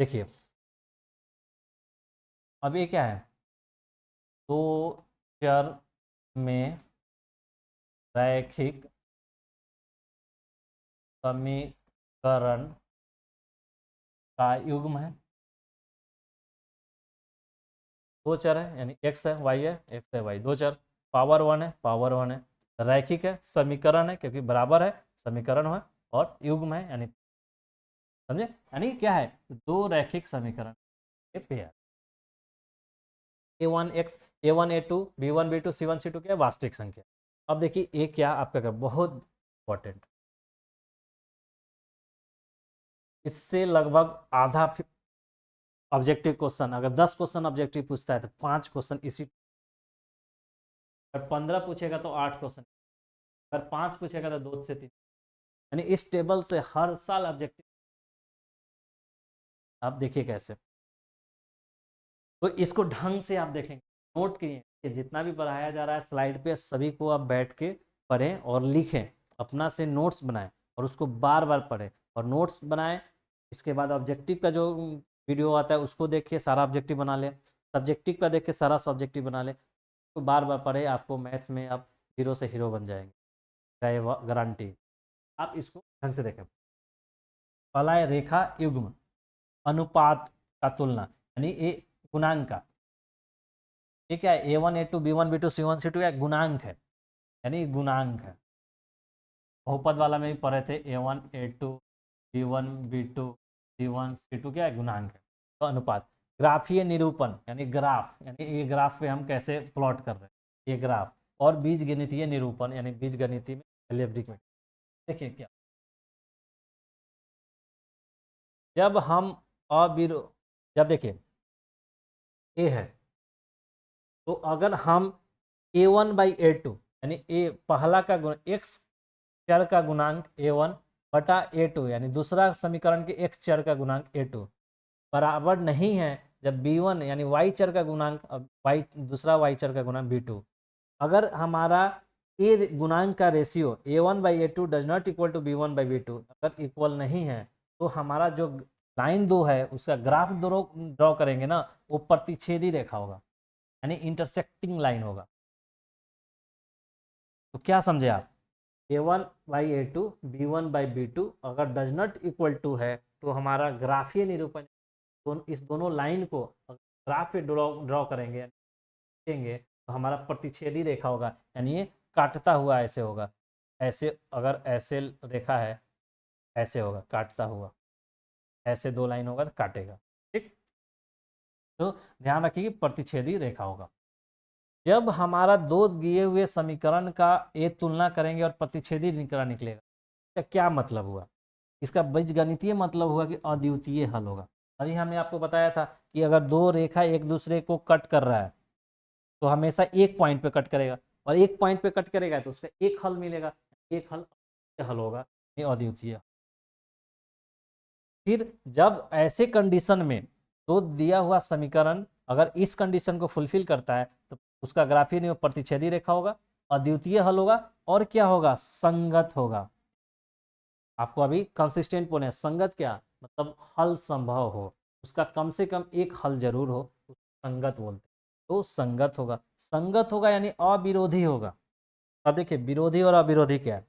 देखिए अब ये क्या है, दो चर में रैखिक समीकरण का युग्म है। दो चर है यानी एक्स है वाई है, एक्स है वाई, दो चर, पावर वन है, पावर वन है, रैखिक है, समीकरण है क्योंकि बराबर है, समीकरण है, और युग्म है यानी, समझे, यानी क्या है, दो रैखिक समीकरण के pair. A one x, a one A two, B one B two, C one C two क्या है, वास्तविक संख्या। अब देखिए ये क्या आपका क्या बहुत इंपॉर्टेंट, इससे लगभग आधा ऑब्जेक्टिव क्वेश्चन, अगर 10 क्वेश्चन ऑब्जेक्टिव पूछता है तो 5 क्वेश्चन इसी, अगर 15 पूछेगा तो 8 क्वेश्चन, अगर 5 पूछेगा तो 2 से 3, यानी इस टेबल से हर साल ऑब्जेक्टिव। आप देखिए कैसे, तो इसको ढंग से आप देखेंगे, नोट किए कि जितना भी पढ़ाया जा रहा है स्लाइड पे सभी को आप बैठ के पढ़ें और लिखें, अपना से नोट्स बनाएं और उसको बार बार पढ़ें और नोट्स बनाएं। इसके बाद ऑब्जेक्टिव का जो वीडियो आता है उसको देखिए, सारा ऑब्जेक्टिव बना ले, सब्जेक्टिव का देख के सारा सब्जेक्टिव बना ले, तो बार बार पढ़े, आपको मैथ में आप हीरो से हीरो बन जाएंगे, गारंटी। आप इसको ढंग से देखें, पहला रेखा युग्म अनुपात का तुलना, यानी ये गुणांक का, ये क्या है, A one A two B one B two C one C two, क्या गुणांक है, यानी गुणांक है। बहुपद वाला में भी पढ़े थे, A one A two B one B two C one C two, क्या है, गुणांक है। तो अनुपात, ग्राफीय निरूपण यानी ग्राफ, यानी ये ग्राफ पे हम कैसे प्लॉट कर रहे हैं, ये ग्राफ, और बीज गणितीय निरूपण यानी बीज गणितीय में एल्जेब्रिक में। देखिए क्या, जब हम अविरो जब देखिए ए है, तो अगर हम ए वन बाई ए टू, यानी ए पहला का गुण एक्स चर का गुणांक ए वन बटा ए टू, यानी दूसरा समीकरण के एक्स चर का गुणांक ए टू बराबर नहीं है, जब बी वन यानी वाई चर का गुणांक वाई दूसरा वाई चर का गुणांक बी टू, अगर हमारा ए गुणांक का ratio a one by A two does not equal to B one by B two, अगर इक्वल नहीं है, तो हमारा जो लाइन दो है उसका ग्राफ ड्रॉ करेंगे ना, वो प्रतिच्छेदी रेखा होगा, यानी इंटरसेक्टिंग लाइन होगा। तो क्या समझे आप, A one by A two B one by B two अगर डज नॉट इक्वल टू है, तो हमारा ग्राफीय निरूपण, इस दोनों लाइन को ग्राफ पे ड्रॉ करेंगे, तो हमारा प्रतिच्छेदी रेखा होगा, यानी ये काटता हुआ ऐसे होगा, ऐसे अगर ऐसे रेखा है, ऐसे होगा काटता हुआ, ऐसे दो लाइन होगा तो काटेगा, ठीक। तो ध्यान रखिए कि प्रतिच्छेदी रेखा होगा। जब हमारा दो दिए हुए समीकरण का ये तुलना करेंगे और प्रतिच्छेदी निकलेगा, इसका क्या मतलब हुआ, इसका बीजगणितीय मतलब हुआ कि अद्वितीय हल होगा। अभी हमने आपको बताया था कि अगर दो रेखा एक दूसरे को कट कर रहा है तो हमेशा एक पॉइंट पे कट करेगा, और एक पॉइंट पे कट करेगा तो उसका एक हल मिलेगा, एक हल होगा, ये अद्वितीय। फिर जब ऐसे कंडीशन में तो दिया हुआ समीकरण अगर इस कंडीशन को फुलफिल करता है तो उसका ग्राफीय नियम प्रतिच्छेदी रेखा होगा, अद्वितीय हल होगा, और क्या होगा, संगत होगा। आपको अभी कंसिस्टेंट बोले, संगत क्या मतलब, हल संभव हो, उसका कम से कम एक हल जरूर हो, संगत बोलते, तो संगत होगा, संगत होगा यानी अविरोधी होगा। अब देखिए विरोधी और अविरोधी क्या है,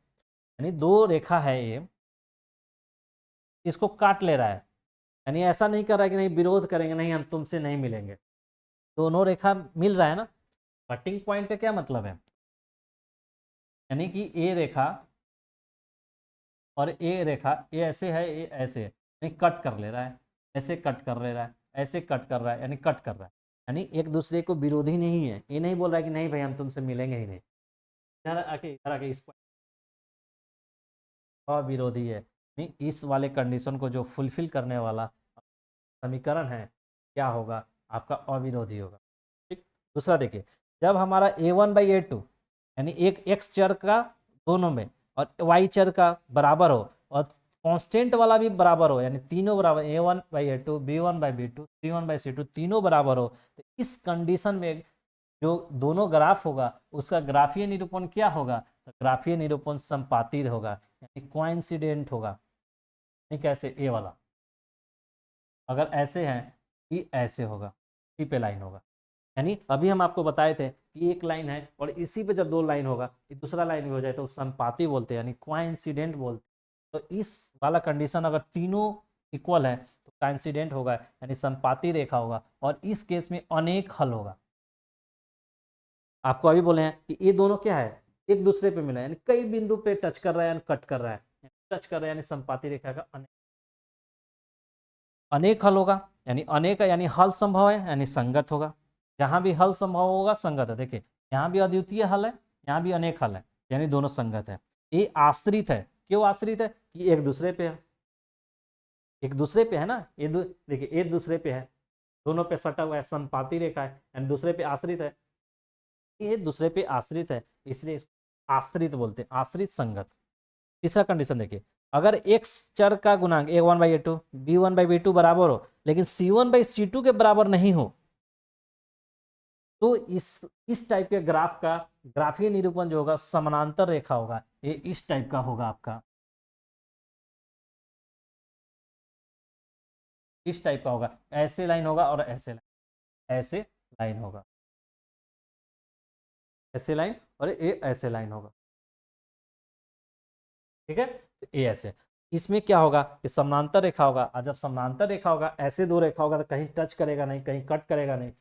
यानी दो रेखा है ये, इसको काट ले रहा है, यानी ऐसा नहीं कर रहा है कि नहीं विरोध करेंगे, नहीं हम तुमसे नहीं मिलेंगे, दोनों रेखा मिल रहा है ना। कटिंग पॉइंट का क्या मतलब है, यानी कि ए रेखा और ए रेखा, ये ऐसे है ये ऐसे है, नहीं कट कर ले रहा है, ऐसे कट कर ले रहा है, ऐसे कट कर रहा है, यानी कट कर रहा है, यानी एक दूसरे को विरोधी नहीं है, ये नहीं बोल रहा है कि नहीं भाई हम तुमसे मिलेंगे ही नहीं, इधर आके इस अविरोधी है, नहीं इस वाले कंडीशन को जो फुलफिल करने वाला समीकरण है क्या होगा, आपका अविरोधी होगा, ठीक। दूसरा देखिए, जब हमारा ए वन बाई ए टू यानी एक एक्स चर का दोनों में और वाई चर का बराबर हो, और कांस्टेंट वाला भी बराबर हो, यानी तीनों बराबर, A one by A two B one by B two C one by C two तीनों बराबर हो, तो इस कंडीशन में जो दोनों ग्राफ होगा उसका ग्राफीय निरूपण क्या होगा, तो ग्राफीय निरूपण संपाती होगा, यानी कोइंसिडेंट होगा, नहीं कैसे ए वाला। अगर ऐसे हैं कि ऐसे होगा, इसी पे लाइन होगा। यानी अभी हम आपको बताए थे कि एक लाइन है और इसी पे जब दो लाइन होगा, ये दूसरा लाइन भी हो जाए तो संपाती बोलते हैं, यानी कोइंसिडेंट बोलते हैं। तो इस वाला कंडीशन अगर तीनों इक्वल है तो कोइंसिडेंट होगा, यानी संपाती रेखा होगा, और इस केस में अनेक हल होगा। आपको अभी बोले हैं कि ये दोनों क्या है, एक दूसरे पे मिला है, यानी कई बिंदु पे टच कर रहा है, यानी कट कर रहा है, टच कर रहा है, यानी संपाती रेखा का अनेक हल होगा। यानी अनेक यानी हल संभव है, यानी संगत होगा। जहां भी हल संभव होगा संगत है। देखिए यहाँ भी अद्वितीय हल है, यहाँ भी अनेक हल है, यानी दोनों संगत है। ये आश्रित है, क्यों आश्रित है कि एक दूसरे पे है, एक दूसरे पे है ना, देखिए एक दूसरे पे है, दोनों पे सटा हुआ है, संपाती रेखा है, यानी दूसरे पे आश्रित है, ये दूसरे पे आश्रित है, इसलिए आश्रित बोलते हैं, आश्रित संगत। तीसरा कंडीशन देखिए, अगर एक्स चर का गुणांक a1/a2 b1/b2 बराबर हो लेकिन c1/c2 के बराबर नहीं हो, तो इस टाइप के ग्राफ का ग्राफीय निरूपण जो होगा समानांतर रेखा होगा, ये इस टाइप का होगा आपका, इस टाइप का होगा, ऐसे लाइन होगा और ऐसे लाइन होगा, ऐसे लाइन और ये ऐसे लाइन होगा। ठीक है, तो ये ऐसे, इसमें क्या होगा कि समानांतर रेखा होगा, और जब समानांतर रेखा होगा, ऐसे दो रेखा होगा तो कहीं टच करेगा नहीं, कहीं कट करेगा नहीं,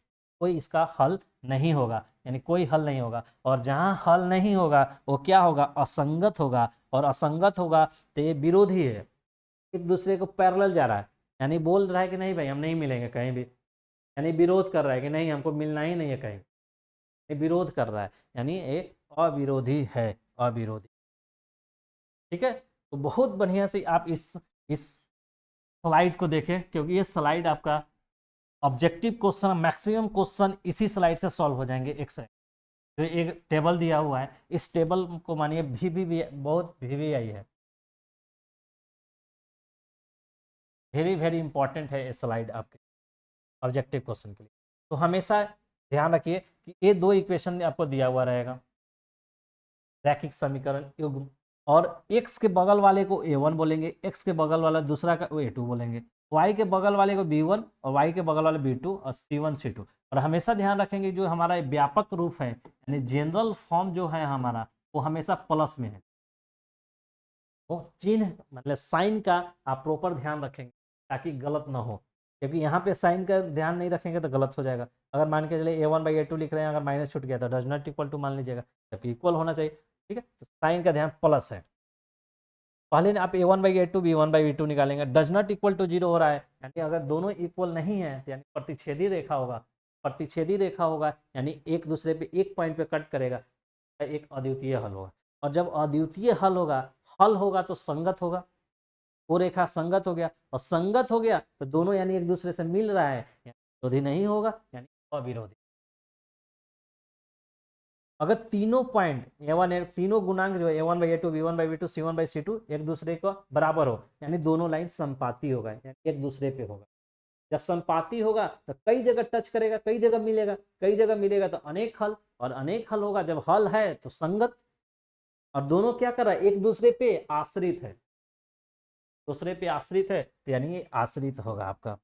कोई इसका हल नहीं होगा, यानी कोई हल नहीं होगा। और जहां हल नहीं होगा वो क्या होगा, असंगत होगा, और असंगत होगा तो ये विरोधी है, एक दूसरे को पैरेलल जा रहा है, यानी बोल रहा है कि नहीं भाई हम नहीं मिलेंगे कहीं भी, यानी विरोध कर रहा है कि नहीं हमको मिलना ही नहीं है कहीं, ये विरोध कर रहा है, यानी ये अविरोधी है, अविरोधी। ठीक है, तो बहुत बढ़िया से आप इस स्लाइड को देखें, क्योंकि ये स्लाइड आपका ऑब्जेक्टिव क्वेश्चन, मैक्सिमम क्वेश्चन इसी स्लाइड से सॉल्व हो जाएंगे। एक से तो एक टेबल दिया हुआ है, इस टेबल को मानिए भी बहुत VVI है, वेरी वेरी इंपॉर्टेंट है ये स्लाइड आपके ऑब्जेक्टिव क्वेश्चन के लिए। तो हमेशा ध्यान रखिए कि ये दो इक्वेशन आपको दिया हुआ रहेगा, रैखिक समीकरण युग्म, और x के बगल वाले को a1 बोलेंगे, x के बगल वाला दूसरा का a2 बोलेंगे, y के बगल वाले को b1 और y के बगल वाले b2 और c1 c2। और हमेशा ध्यान रखेंगे जो हमारा व्यापक रूप है, यानी जनरल फॉर्म जो है हमारा, वो हमेशा प्लस में है, वो चिन्ह मतलब साइन का आप प्रॉपर ध्यान रखेंगे ताकि गलत ना हो, क्योंकि यहाँ पे साइन का ध्यान नहीं रखेंगे तो गलत हो जाएगा। अगर मान के चले a1/a2 लिख रहे हैं, अगर माइनस छूट गया तो डज नॉट इक्वल टू मान लीजिएगा, जबकि इक्वल होना चाहिए। ठीक है, तो साइन का ध्यान प्लस है। पहले आप a1/a2 b1/b2 निकालेंगे, डज नॉट इक्वल टू 0 हो रहा है, यानी अगर दोनों इक्वल नहीं है तो यानी प्रतिच्छेदी रेखा होगा, प्रतिच्छेदी रेखा होगा यानी एक दूसरे पे एक पॉइंट पे कट करेगा, एक अद्वितीय हल होगा। और जब अद्वितीय हल होगा, हल होगा तो संगत होगा, वो रेखा संगत हो गया, और संगत हो गया तो दोनों यानी एक दूसरे से मिल रहा है, विरोधी नहीं होगा, यानी अविरोधी। अगर तीनों पॉइंट a1 तीनों गुणांक जो है a1/a2 b1/b2 c1/c2 एक दूसरे को बराबर हो, यानी दोनों लाइन संपाती होगा, यानी एक दूसरे पे होगा। जब संपाती होगा तो कई जगह टच करेगा, कई जगह मिलेगा, कई जगह मिलेगा तो अनेक हल, और अनेक हल होगा जब हल है तो संगत, और दोनों क्या कर रहा है, एक दूसरे पे आश्रित है, दूसरे पे आश्रित है तो यानी ये आश्रित होगा आपका।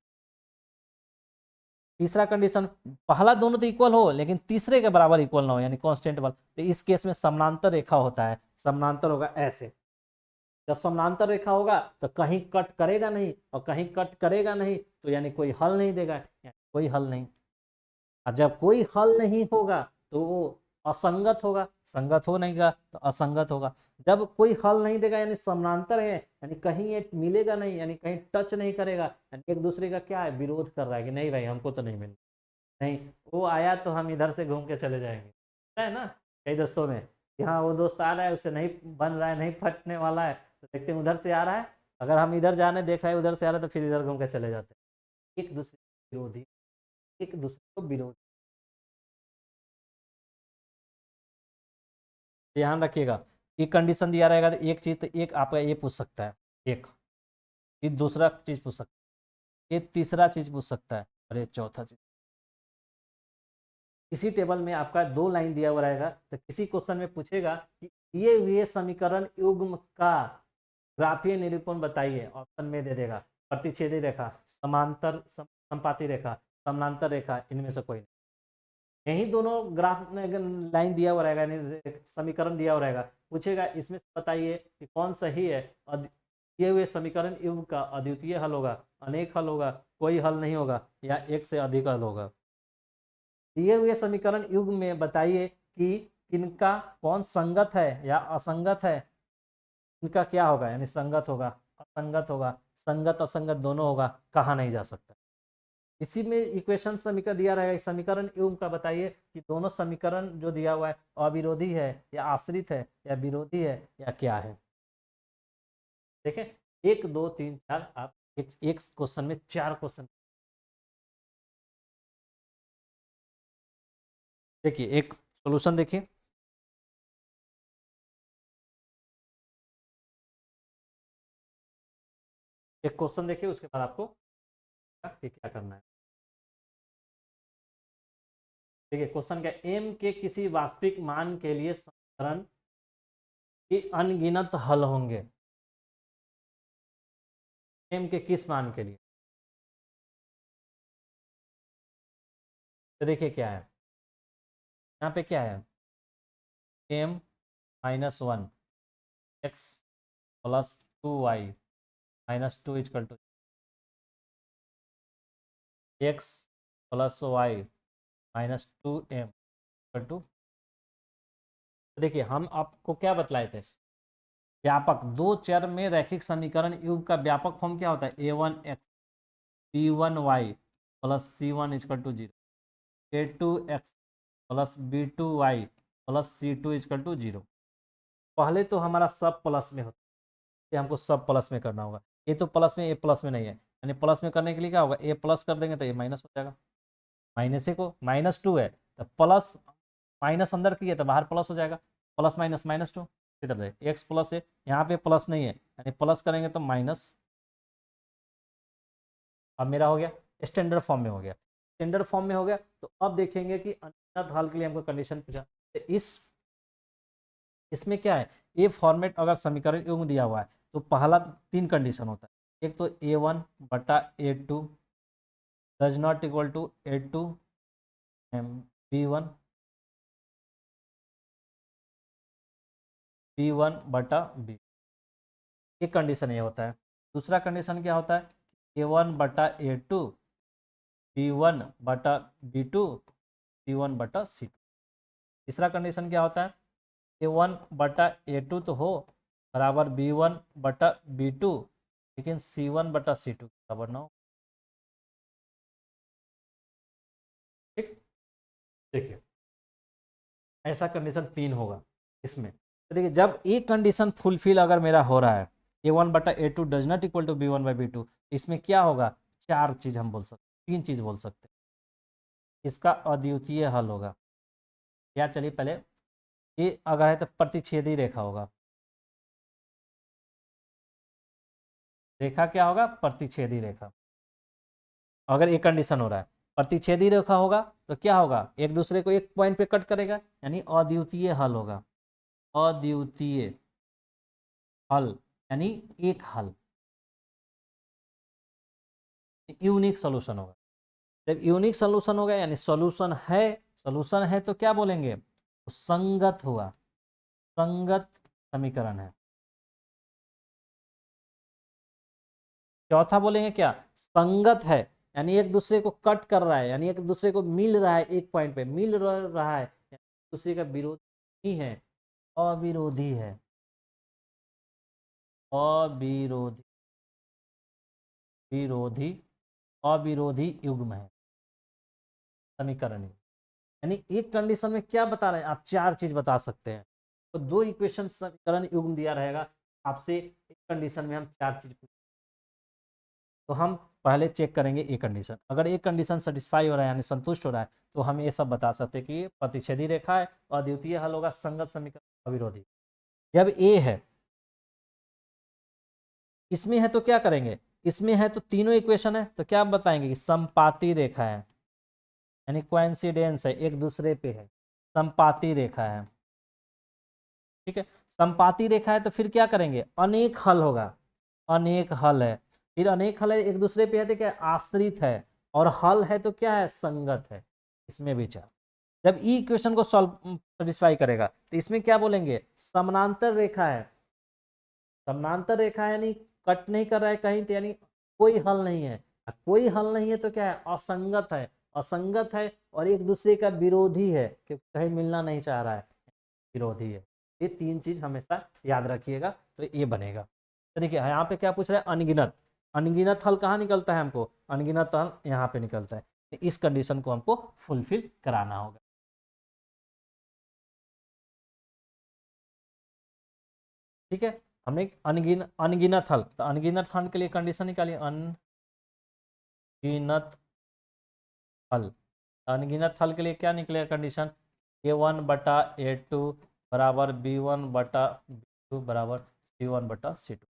तीसरा कंडीशन, पहला दोनों तो इक्वल हो लेकिन तीसरे के बराबर इक्वल ना हो, यानी कांस्टेंट बल, तो इस केस में समानांतर रेखा होता है, समानांतर होगा ऐसे। जब समानांतर रेखा होगा तो कहीं कट करेगा नहीं, और कहीं कट करेगा नहीं तो यानी कोई हल नहीं देगा, यानी कोई हल नहीं। और जब कोई हल नहीं होगा तो वो असंगत होगा, संगत हो नहीं गा तो असंगत होगा। जब कोई हल नहीं देगा यानी समानांतर है, यानी कहीं ये मिलेगा नहीं, यानी कहीं टच नहीं करेगा, यानी एक दूसरे का क्या है, विरोध कर रहा है कि नहीं भाई हमको तो नहीं मिल, नहीं वो आया तो हम इधर से घूम के चले जाएंगे, है ना। कई दोस्तों में यहाँ वो दोस्त आ रहा है उससे नहीं बन रहा है, नहीं फटने वाला है, तो देखते हैं उधर से आ रहा है, अगर हम इधर जाने देख रहे हैं उधर से आ रहा है तो फिर इधर घूम के चले जाते हैं, एक दूसरे विरोधी, एक दूसरे को विरोध। ध्यान रखिएगा, एक कंडीशन दिया रहेगा तो एक चीज, तो एक आपका ये पूछ सकता है, एक ये दूसरा चीज पूछ सकता है, ये तीसरा चीज पूछ सकता है, और ये चौथा चीज। इसी टेबल में आपका दो लाइन दिया हुआ रहेगा, तो किसी क्वेश्चन में पूछेगा कि दिए हुए समीकरण युग्म का ग्राफीय निरूपण बताइए, ऑप्शन में दे देगा, प्रतिच्छेदी रेखा, समांतर संपाती रेखा, समानांतर रेखा, इनमें से कोई नहीं। यही दोनों ग्राफ में लाइन दिया हुआ रहेगा, यानी समीकरण दिया हुआ रहेगा, पूछेगा इसमें से बताइए कि कौन सही है। दिए हुए समीकरण युग्म का अद्वितीय हल होगा, अनेक हल होगा, कोई हल नहीं होगा, या एक से अधिक हल होगा। दिए हुए समीकरण युग्म में बताइए कि इनका कौन संगत है या असंगत है। इनका क्या होगा, यानी संगत होगा, असंगत होगा, संगत असंगत दोनों होगा, कहा नहीं जा सकता। इसी में इक्वेशन समीकरण दिया रहेगा, समीकरण युग्म का बताइए कि दोनों समीकरण जो दिया हुआ है अविरोधी है या आश्रित है या विरोधी है या क्या है। देखें 1 2 3 4, आप एक क्वेश्चन में 4 क्वेश्चन। देखिए एक सॉल्यूशन देखिए, एक क्वेश्चन देखिए, उसके बाद आपको क्या करना है। देखिए क्वेश्चन क्या, एम के किसी वास्तविक मान के लिए समीकरण के अनगिनत हल होंगे। एम के किस मान के लिए, तो देखिए क्या है, यहाँ पे क्या है, m -1 x +2y -2 equal to x +y -2m equal to. देखिए हम आपको क्या बतलाए थे, व्यापक दो चर में रैखिक समीकरण युग्म का व्यापक फॉर्म क्या होता है, a1x b1y +c1 equal to 0, a2x +b2y +c2 equal to 0। पहले तो हमारा सब प्लस में होता है, ये हमको सब प्लस में करना होगा। ये तो प्लस में, ए प्लस में नहीं है, यानी प्लस में करने के लिए क्या होगा, ए प्लस कर देंगे तो ये माइनस हो जाएगा। माइनस को -2 है तो प्लस, माइनस अंदर की है तो बाहर प्लस हो जाएगा, प्लस माइनस -2। इसी तरह एक्स प्लस है, यहाँ पे प्लस नहीं है, यानी प्लस करेंगे तो माइनस। अब मेरा हो गया स्टैंडर्ड फॉर्म में हो गया, स्टैंडर्ड फॉर्म में हो गया। तो अब देखेंगे कि अनंत हल के लिए हमको कंडीशन पूछा, तो इसमें क्या है, ये फॉर्मेट अगर समीकरण युग्म दिया हुआ है तो पहला 3 कंडीशन होता है। एक तो a1/a2 does not equal to a2 b1, b1/b, एक कंडीशन ये होता है। दूसरा कंडीशन क्या होता है, a1/a2 b1/b2 c1/c2। तीसरा कंडीशन क्या होता है, a1/a2 तो हो बराबर b1/b2, लेकिन c1/c2 बराबर ना हो। ठीक, देखिए ऐसा कंडीशन 3 होगा इसमें। तो देखिए जब एक कंडीशन फुलफिल अगर मेरा हो रहा है, a1/a2 does not equal to b1/b2, इसमें क्या होगा, 4 चीज हम बोल सकते, 3 चीज बोल सकते हैं। इसका अद्वितीय हल होगा, या चलिए पहले ये अगर है तो प्रतिच्छेदी रेखा होगा। रेखा क्या होगा, प्रतिच्छेदी रेखा। अगर एक कंडीशन हो रहा है प्रतिच्छेदी रेखा होगा तो क्या होगा, एक दूसरे को एक पॉइंट पे कट करेगा, यानी अद्वितीय हल होगा। अद्वितीय हल यानी एक हल, यूनिक सॉल्यूशन होगा। जब यूनिक सॉल्यूशन होगा यानी सॉल्यूशन है, सॉल्यूशन है तो क्या बोलेंगे, तो संगत हुआ, संगत समीकरण है। चौथा बोलेंगे क्या, संगत है, यानी एक दूसरे को कट कर रहा है, यानी एक दूसरे को मिल रहा है, एक पॉइंट पे मिल रहा है, एक दूसरे का विरोधी है, अविरोधी है, अविरोधी, विरोधी, अविरोधी युग्म है समीकरण। यानी एक कंडीशन में क्या बता रहे हैं आप, 4 चीज बता सकते हैं। तो 2 इक्वेशन समीकरण युग्म दिया रहेगा आपसे, एक कंडीशन में हम 4 चीज, तो हम पहले चेक करेंगे एक कंडीशन। अगर एक कंडीशन सेटिस्फाई हो रहा है यानी संतुष्ट हो रहा है तो हम ये सब बता सकते हैं कि ये प्रतिच्छेदी रेखा है, अद्वितीय हल होगा, संगत समीकरण, अविरोधी। जब ए है, इसमें है तो क्या करेंगे, इसमें है तो तीनों इक्वेशन है तो क्या बताएंगे कि संपाती रेखा है, यानी कोइंसिडेंस है, एक दूसरे पे है, संपाती रेखा है। ठीक है, संपाती रेखा है तो फिर क्या करेंगे, अनेक हल होगा, अनेक हल है। फिर अनेक हल है एक दूसरे पे है तो क्या है? आश्रित है, और हल है तो क्या है? संगत है। इसमें विचार, जब ई इक्वेशन को सॉल्व सेटिस्फाई करेगा तो इसमें क्या बोलेंगे? समानांतर रेखा है। समानांतर रेखा है, यानी कट नहीं कर रहा है कहीं, तो यानी कोई हल नहीं है। कोई हल नहीं है तो क्या है? असंगत है। असंगत है और एक दूसरे का विरोधी है, कि कहीं मिलना नहीं चाह रहा है, विरोधी है। ये तीन चीज हमेशा याद रखिएगा, तो ये बनेगा। तो देखिए यहाँ पे क्या पूछ रहे हैं? अनगिनत। अनगिनत हल कहाँ निकलता है? हमको अनगिनत हल यहाँ पे निकलता है। इस कंडीशन को हमको फुलफिल कराना होगा। ठीक है, हमने अनगिनत हल, तो अनगिनत हल के लिए कंडीशन निकालिए। अनगिनत हल, अनगिनत हल के लिए क्या निकलेगा कंडीशन? a1/a2 बराबर b1/b2 बराबर c1/c2।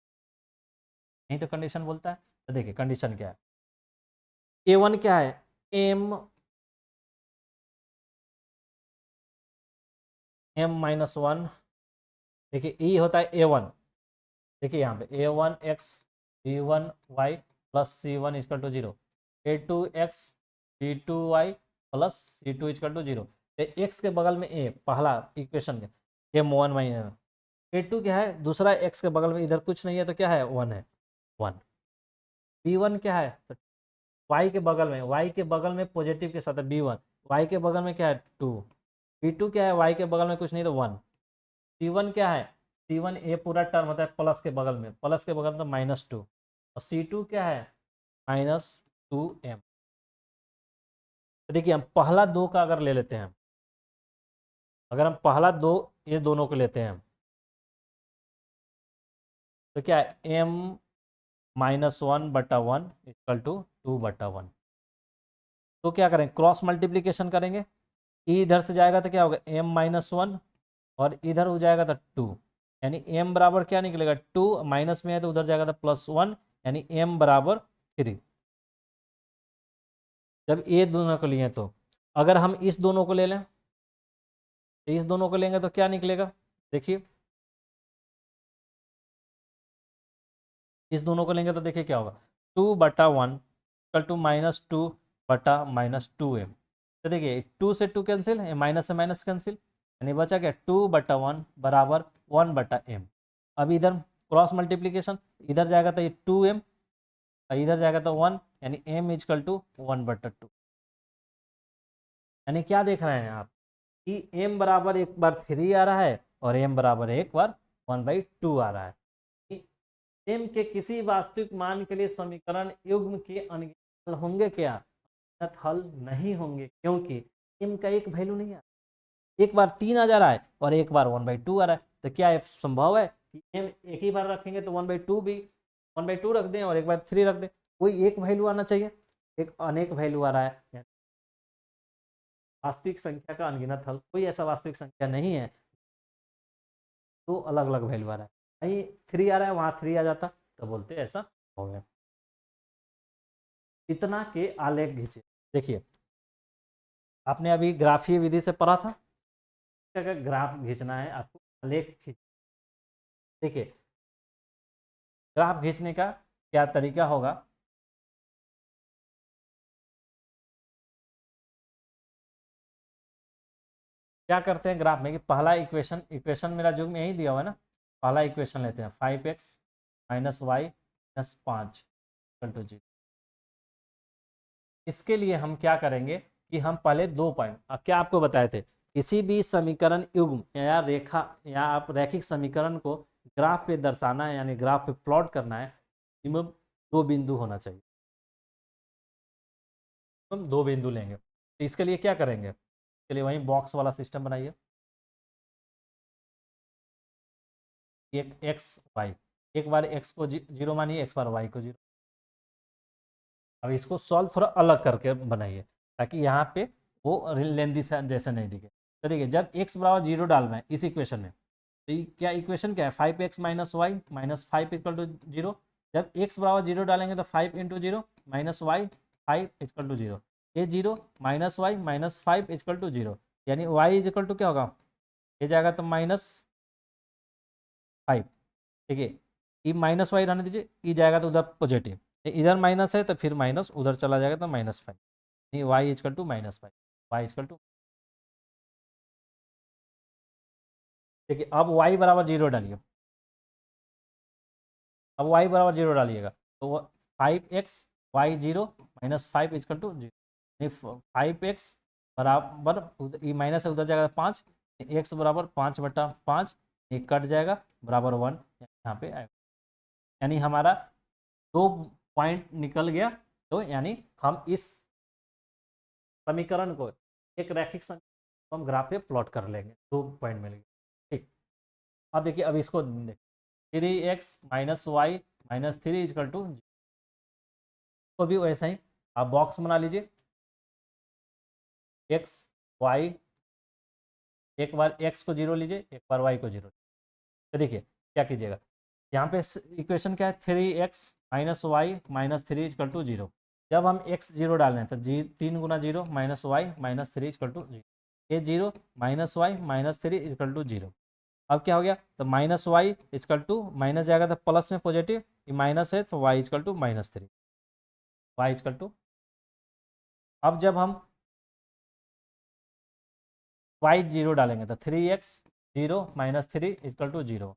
यही तो कंडीशन बोलता है। तो देखिए कंडीशन क्या है? a1 क्या है? m-1। देखिए e होता है a1। देखिए यहाँ पे a1x b1y plus c1 equal to 0, a2x b2y plus c2 equal to 0। X के बगल में ए, पहला इक्वेशन में m1 माइनस a2 क्या है? दूसरा एक्स के बगल में, इधर कुछ नहीं है तो क्या है? 1 है, 1। b1 क्या है? तो y के बगल में, y के बगल में पॉजिटिव के साथ है b1, y के बगल में क्या है? 2। b2 क्या है? y के बगल में कुछ नहीं तो 1। c1 क्या है? c1 ए पूरा टर्म होता है प्लस के बगल में, प्लस के बगल में -2। और c2 क्या है? -2m। तो देखिए हम पहला दो का अगर ले लेते हैं, अगर हम पहला दो ये दोनों को लेते हैं, तो क्या है? m-1/1 equal to 2/1। तो क्या करें? क्रॉस मल्टीप्लीकेशन करेंगे। ई इधर से जाएगा तो क्या होगा? m-1, और इधर हो जाएगा तो 2, यानी m बराबर क्या निकलेगा? 2, माइनस में है तो उधर जाएगा तो +1, यानी m बराबर 3। जब ये दोनों को लिए तो अगर हम इस दोनों को ले लें, तो इस दोनों को लेंगे तो क्या निकलेगा? देखिए इस दोनों को लेंगे तो देखिए क्या होगा? 2/1 इक्वल टू -2/-2m। तो देखिए 2 से 2 कैंसिल, माइनस से माइनस कैंसिल, यानी बचा क्या? 2/1 बराबर 1/m। अब इधर क्रॉस मल्टीप्लीकेशन, इधर जाएगा तो ये 2m, और इधर जाएगा तो 1, यानी m इजकल टू 1/2। यानी क्या देख रहे हैं आप कि m बराबर एक बार 3 आ रहा है और m बराबर एक बार 1/2 आ रहा है। m के किसी वास्तविक मान के लिए समीकरण युग्म के अनगिनत हल होंगे क्या? अनगिनत हल नहीं होंगे, क्योंकि m का एक वैल्यू नहीं है। एक बार 3 आ जा रहा है और एक बार 1/2 आ रहा है, तो क्या संभव है कि m एक ही बार रखेंगे तो 1/2 भी 1/2 रख दें और एक बार 3 रख दें? कोई एक वैल्यू आना चाहिए, एक अनेक वैल्यू आ रहा है। वास्तविक संख्या का अनगिनत हल, कोई ऐसा वास्तविक संख्या नहीं है तो अलग अलग वैल्यू आ रहा है। कहीं 3 आ रहा है, वहां 3 आ जाता तो बोलते ऐसा हो गया। इतना के आलेख खींचे। देखिए आपने अभी ग्राफीय विधि से पढ़ा था, अगर ग्राफ खींचना है आपको, आलेख खींच। देखिए ग्राफ खींचने का क्या तरीका होगा? क्या करते हैं ग्राफ में कि पहला इक्वेशन, इक्वेशन मेरा जो में यही दिया हुआ है ना, पहला इक्वेशन लेते हैं 5x - y - 5 = 0। इसके लिए हम क्या करेंगे कि हम पहले दो पॉइंट क्या आपको बताए थे, किसी भी समीकरण युग्म या रेखा या आप रैखिक समीकरण को ग्राफ पे दर्शाना है, यानी ग्राफ पे प्लॉट करना है, मिनिमम दो बिंदु होना चाहिए। हम दो बिंदु लेंगे, तो इसके लिए क्या करेंगे? चलिए वहीं बॉक्स वाला सिस्टम बनाइए। एक एक्स वाई, एक बार एक्स को 0 मानिए, एक बार वाई को 0। अब इसको सॉल्व थोड़ा अलग करके बनाइए ताकि यहाँ पे वो लेंदी जैसे नहीं दिखे। तो देखिए जब x बराबर 0 डाल रहे हैं इस इक्वेशन में, तो ये क्या इक्वेशन क्या है? 5x - y - 5 = 0। जब x बराबर 0 डालेंगे तो 5 × 0 - y 5 = 0। ये 0 - y -5 = 0, यानी y = क्या होगा? ये जाएगा तो -5। ठीक है, ये -y रहने दीजिए, ये जाएगा तो उधर पॉजिटिव, इधर माइनस है तो फिर माइनस उधर चला जाएगा तो -5, नहीं y equal to -5, y equal to, देखिए अब y बराबर 0 डालिए, अब y बराबर 0 डालिएगा तो 5x y 0 -5 इजकल टू 0, नहीं 5x बराबर ये माइनस है उधर जाएगा 5, x बराबर 5/5, ये कट जाएगा बराबर 1 यहाँ पे आएगा, यानी हमारा 2 पॉइंट निकल गया। तो यानी हम इस समीकरण को एक रैखिक समीकरण को हम ग्राफ पे प्लॉट कर लेंगे, 2 पॉइंट मिल गए। ठीक, अब देखिए अब इसको देखिए 3x - y - 3 इजकल टू, तो भी वैसा ही आप बॉक्स बना लीजिए, x y, एक बार x को 0 लीजिए, एक बार y को 0, तो देखिए क्या कीजिएगा, यहाँ पे इक्वेशन क्या है, 3x - y - 3 इजकल टू 0, जब हम x 0 डाल रहे हैं तो 3 गुना 0 -y - 3 इजकल टू 0, ये 0 -y - 3 इजकल टू 0, अब क्या हो गया, तो -y इजकल टू माइनस जाएगा तो प्लस में पॉजिटिव, ये माइनस है तो y equal to -3, y equal to, अब जब हम y 0 डालेंगे तो 3x 0 - 3 is equal to 0,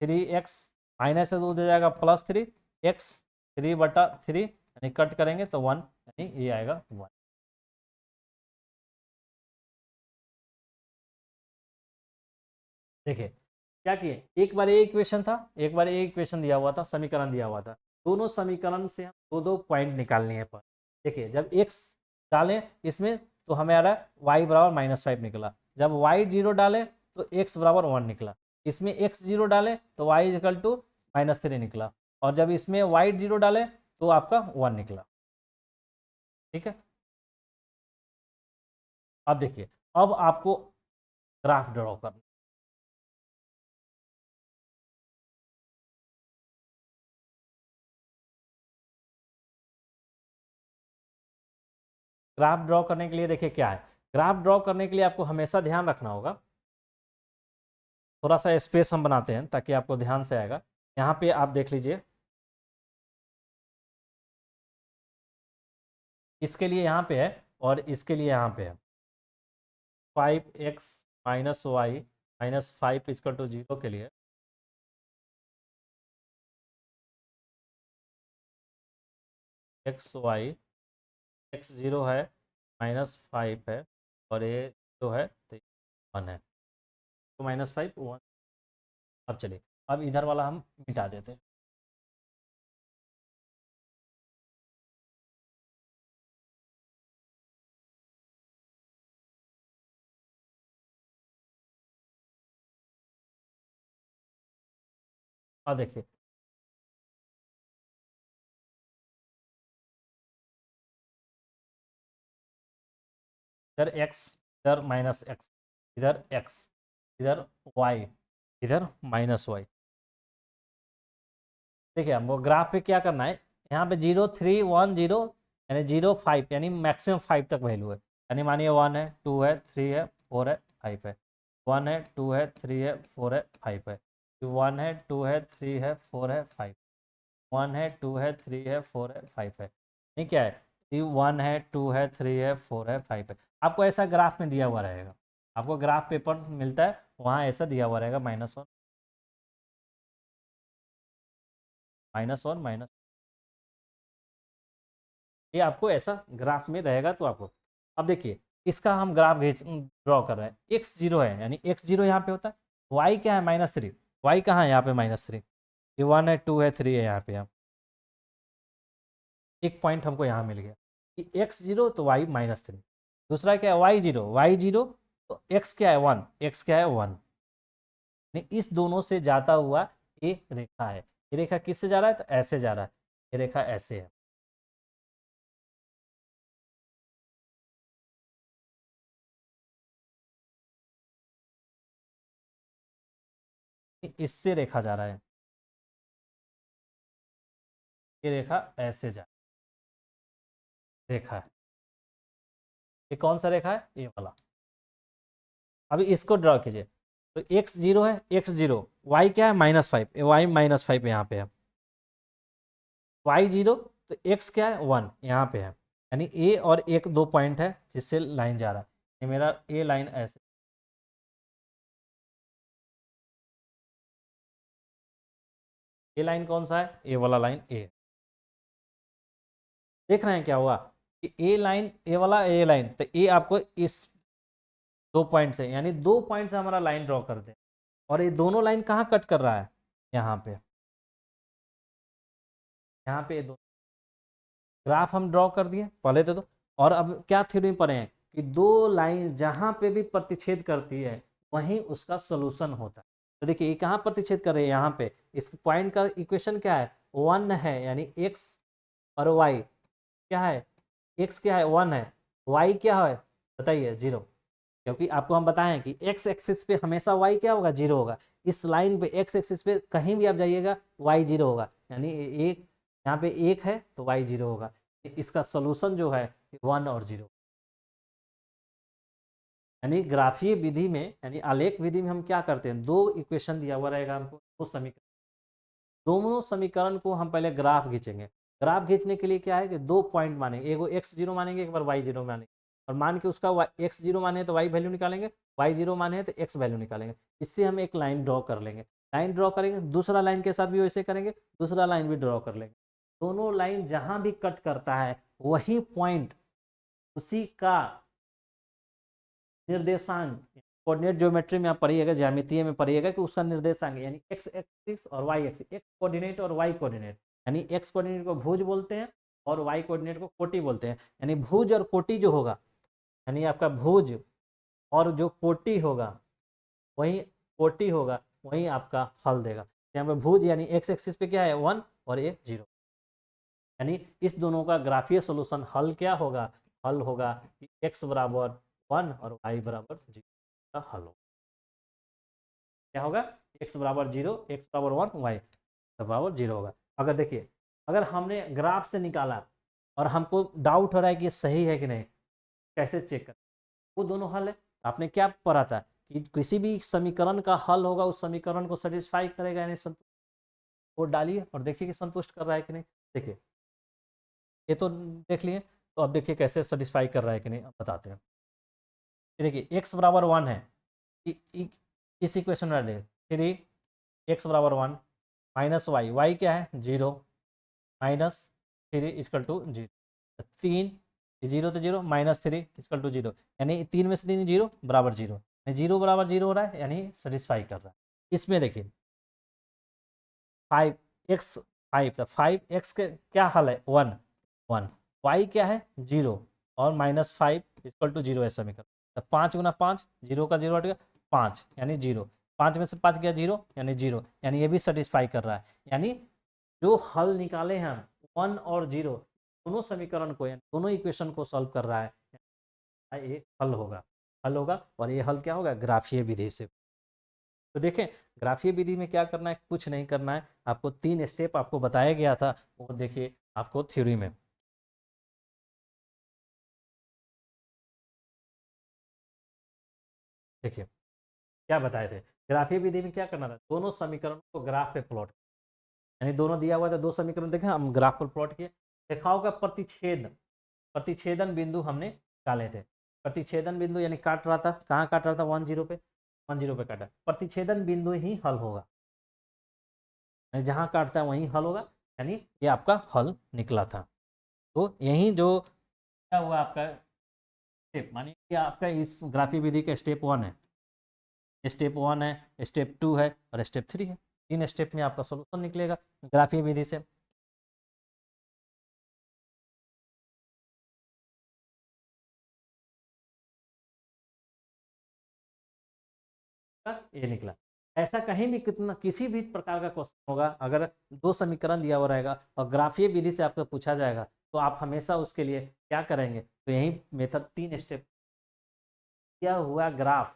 3x minus से तो हो जाएगा +3, x 3/3 यानी कट करेंगे तो 1, यानी ये आएगा 1। देखिए क्या किए, एक बार ये इक्वेशन था, एक बार ये इक्वेशन दिया हुआ था, समीकरण दिया हुआ था, दोनों समीकरण से हम दो दो पॉइंट निकालने हैं पर, देखिए जब x डालें इसमें तो हमें आ रहा है y बराबर -5 निकला, जब y 0 डालें तो x बराबर 1 निकला, इसमें x 0 डालें तो y इक्वल टू -3 निकला, और जब इसमें y 0 डालें तो आपका 1 निकला। ठीक है, अब देखिए अब आपको ग्राफ ड्रॉ करना, ग्राफ ड्रॉ करने के लिए देखिए क्या है, ग्राफ ड्रॉ करने के लिए आपको हमेशा ध्यान रखना होगा, थोड़ा सा स्पेस हम बनाते हैं ताकि आपको ध्यान से आएगा, यहाँ पे आप देख लीजिए, इसके लिए यहाँ पे है और इसके लिए यहाँ पे है, 5x - y - 5 इक्वल टू 0 के लिए y x 0 है -5 है और ये जो है तो 1 है, तो -5 1। अब चलिए अब इधर वाला हम मिटा देते हैं, अब देखिए इधर x, इधर -x, इधर x, इधर y, इधर -y, देखिए हमको ग्राफ पे क्या करना है, यहाँ पे 0 3 1 0 यानी 0 5 यानी मैक्सिमम 5 तक वैल्यू है, यानी मानिए 1 है 2 है 3 है 4 है 5 है, 1 है 2 है 3 है 4 है 5 है, 1 है 2 है 3 है 4 है 5, 1 है 2 है 3 है 4 है 5 है, नहीं क्या है, ये 1 है 2 है 3 है 4 है 5 है, आपको ऐसा ग्राफ में दिया हुआ रहेगा, आपको ग्राफ पेपर मिलता है वहाँ ऐसा दिया हुआ रहेगा -1 -1 माइनस, ये आपको ऐसा ग्राफ में रहेगा तो आपको, अब देखिए इसका हम ग्राफ ड्रॉ कर रहे हैं, x 0 है यानी x 0 यहाँ पे होता है, y क्या है -3, y कहाँ है यहाँ पे -3, ये 1 है 2 है 3 है यहाँ पे, हम एक पॉइंट हमको यहाँ मिल गया कि x 0 तो y -3, दूसरा क्या है y 0 तो x क्या है 1, x क्या है 1, इस दोनों से जाता हुआ ये रेखा है, ये रेखा किससे जा रहा है तो ऐसे जा रहा है, ये रेखा ऐसे है, इससे रेखा जा रहा है, ये रेखा ऐसे जा रेखा है, ये कौन सा रेखा है, ये वाला, अभी इसको ड्रॉ कीजिए, तो x 0 है, x 0, y क्या है -5, y -5 यहाँ पे है, y 0 तो x क्या है 1 यहाँ पे है, यानी a और एक दो पॉइंट है जिससे लाइन जा रहा है, ये मेरा a लाइन ऐसे, a लाइन कौन सा है, a वाला लाइन a। देख रहे हैं क्या हुआ कि ए लाइन, ए वाला ए लाइन, तो ए आपको इस दो पॉइंट से, यानी दो पॉइंट से हमारा लाइन ड्रॉ कर दे, और ये दोनों लाइन कहाँ कट कर रहा है, यहाँ पे, यहाँ पे ये दो ग्राफ हम ड्रॉ कर दिए पहले तो। और अब क्या थ्योरी में पढ़े हैं कि दो लाइन जहाँ पे भी प्रतिच्छेद करती है वहीं उसका सोल्यूशन होता है। तो देखिए ये कहाँ प्रतिच्छेद कर रही है, यहाँ पे, इस पॉइंट का इक्वेशन क्या है 1 है, यानी x और y क्या है, x क्या है 1 है, y क्या है बताइए 0, क्योंकि आपको हम बताएं कि x एक्सिस पे हमेशा y क्या होगा 0 होगा, इस लाइन पे x एक्सिस पे कहीं भी आप जाइएगा y 0 होगा, यानी एक यहाँ पे 1 है तो y 0 होगा, इसका सोल्यूशन जो है 1 और 0। यानी ग्राफीय विधि में, यानी आलेख विधि में हम क्या करते हैं, दो इक्वेशन दिया हुआ रहेगा हमको, दो समीकरण, दोनों समीकरण को हम पहले ग्राफ खींचेंगे। ग्राफ खींचने के लिए क्या है कि दो पॉइंट मानेंगे, एक एक्स जीरो मानेंगे, एक बार वाई जीरो मानेंगे, और मान के उसका एक्स जीरो माने तो वाई वैल्यू निकालेंगे, वाई जीरो माने तो एक्स वैल्यू निकालेंगे, इससे हम एक लाइन ड्रॉ कर लेंगे। लाइन ड्रॉ करेंगे, दूसरा लाइन के साथ भी वैसे करेंगे, दूसरा लाइन भी ड्रॉ कर लेंगे, दोनों लाइन जहां भी कट करता है वही पॉइंट उसी का निर्देशांक, कोऑर्डिनेट ज्योमेट्री में आप पढ़िएगा, ज्यामितीय में पढ़िएगा कि उसका निर्देशांक, यानी एक्स एक्सिस और वाई एक्सिस, एक्स कोऑर्डिनेट और वाई कोऑर्डिनेट, यानी एक्स कोऑर्डिनेट को भुज बोलते हैं और वाई कोऑर्डिनेट को कोटि बोलते हैं। यानी भुज और कोटि जो होगा, यानी आपका भुज और जो कोटि होगा वही, कोटि होगा वही आपका हल देगा। यहाँ पे भुज यानी एक्स एक्सिस पे क्या है 1 और ये 0, यानी इस दोनों का ग्राफीय सोल्यूशन हल क्या होगा, हल होगा कि x बराबर 1 और y बराबर 0 का हल होगा। क्या होगा, x बराबर 0, x बराबर 1, y बराबर 0 होगा। अगर देखिए, अगर हमने ग्राफ से निकाला और हमको डाउट हो रहा है कि ये सही है कि नहीं, कैसे चेक कर, वो दोनों हल है। आपने क्या पढ़ा था कि किसी भी समीकरण का हल होगा उस समीकरण को सेटिस्फाई करेगा यानी संतुष्ट, वो डालिए और देखिए कि संतुष्ट कर रहा है कि नहीं। देखिए ये तो देख लिए, तो अब देखिए कैसे सेटिस्फाई कर रहा है कि नहीं, अब बताते हैं। देखिए x बराबर 1 है, इस इक्वेशन में डालिए 3 x बराबर 1 माइनस वाई, वाई क्या है 0, माइनस 3 इजकल टू 0, 3 जीरो तो जीरो, माइनस 3 इजकल टू 0, यानी 3 में से 3 जीरो बराबर 0, जीरो बराबर 0 हो रहा है, यानी सेटिस्फाई कर रहा है। इसमें देखिए 5x, 5 तो 5x के क्या हल है 1 1, y क्या है 0 और माइनस 5 इक्वल टू 0 है समीकरण। तो 5 गुना 5, 0 का 0 हटेगा 5, यानी 0, 5 में से 5 गया 0, यानी 0, यानी ये भी सेटिस्फाई कर रहा है। यानी जो हल निकाले हैं हम 1 और 0, दोनों समीकरण को, यानी दोनों इक्वेशन को सॉल्व कर रहा है, ये हल होगा, हल होगा। और ये हल क्या होगा, ग्राफीय विधि से। तो देखें ग्राफीय विधि में क्या करना है, कुछ नहीं करना है, आपको 3 स्टेप आपको बताया गया था, वो देखिए आपको थ्योरी में। देखिए क्या बताए थे, ग्राफीय विधि में क्या करना था, दोनों समीकरणों को ग्राफ पे प्लॉट, यानी दोनों दिया हुआ था, दो समीकरण देखें हम ग्राफ पर प्लॉट किए, रेखाओं का प्रतिच्छेद, प्रतिच्छेदन बिंदु हमने निकाले थे। प्रतिच्छेदन बिंदु यानी काट रहा था, कहाँ काट रहा था 1 0 पे, 1 0 पे काटा, प्रतिच्छेदन बिंदु ही हल होगा, जहां काटता है वहीं हल होगा, यानी ये आपका हल निकला था। तो यही जो क्या हुआ आपका स्टेप, मानिए कि आपका इस ग्राफी विधि का स्टेप 1 है, स्टेप 1 है, स्टेप 2 है और स्टेप 3 है, 3 स्टेप में आपका सोल्यूशन निकलेगा ग्राफी विधि से। ये निकला, ऐसा कहीं भी कितना किसी भी प्रकार का क्वेश्चन होगा, अगर दो समीकरण दिया हुआ रहेगा और ग्राफीय विधि से आपको पूछा जाएगा, तो आप हमेशा उसके लिए क्या करेंगे, तो यही मेथड 3 स्टेप, क्या हुआ ग्राफ,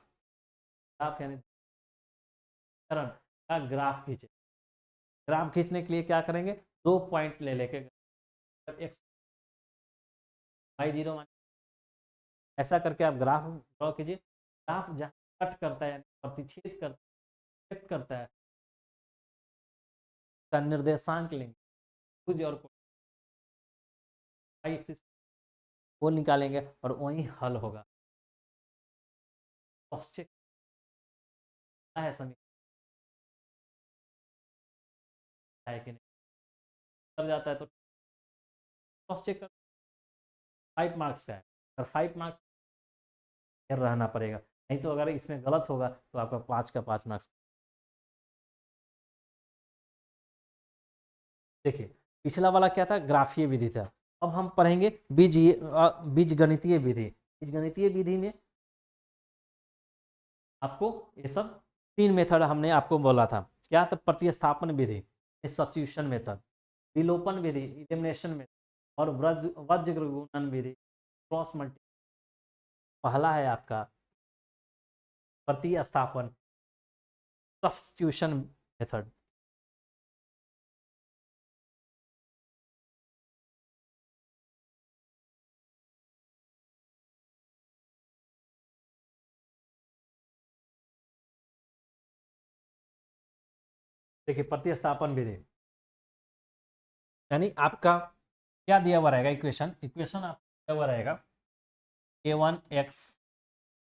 ग्राफ यानी समीकरण का ग्राफ खींचे, ग्राफ खींचने के लिए क्या करेंगे, दो पॉइंट ले लेके एक्स वाई 0, ऐसा करके आप ग्राफ ड्रॉ कीजिए, ग्राफ जहाँ कट करता है, प्रतिच्छेद करता है, का निर्देशांक लेंगे भुज और y एक्सिस वो निकालेंगे और वही हल होगा। क्रॉस चेक है समीकरण है कि नहीं, कर जाता है तो क्रॉस चेक कर। 5 मार्क्स का है, और 5 मार्क्स रहना पड़ेगा, नहीं तो अगर इसमें गलत होगा तो आपका 5 का 5 मार्क्स। देखिए पिछला वाला क्या था, ग्राफीय विधि था। अब हम पढ़ेंगे बीज गणितीय विधि। बीज गणितीय विधि में आपको ये सब 3 मेथड हमने आपको बोला था, क्या था, प्रतिस्थापन विधि, सब्स्टिट्यूशन मेथड, विलोपन विधि, एलिमिनेशन मेथड, और वज्र गुणन विधि, क्रॉस मल्टी। पहला है आपका प्रतिस्थापन, सब्स्टिट्यूशन मेथड। देखिए प्रतिस्थापन विधि यानी आपका क्या दिया हुआ रहेगा, इक्वेशन इक्वेशन आपका दिया हुआ रहेगा a1x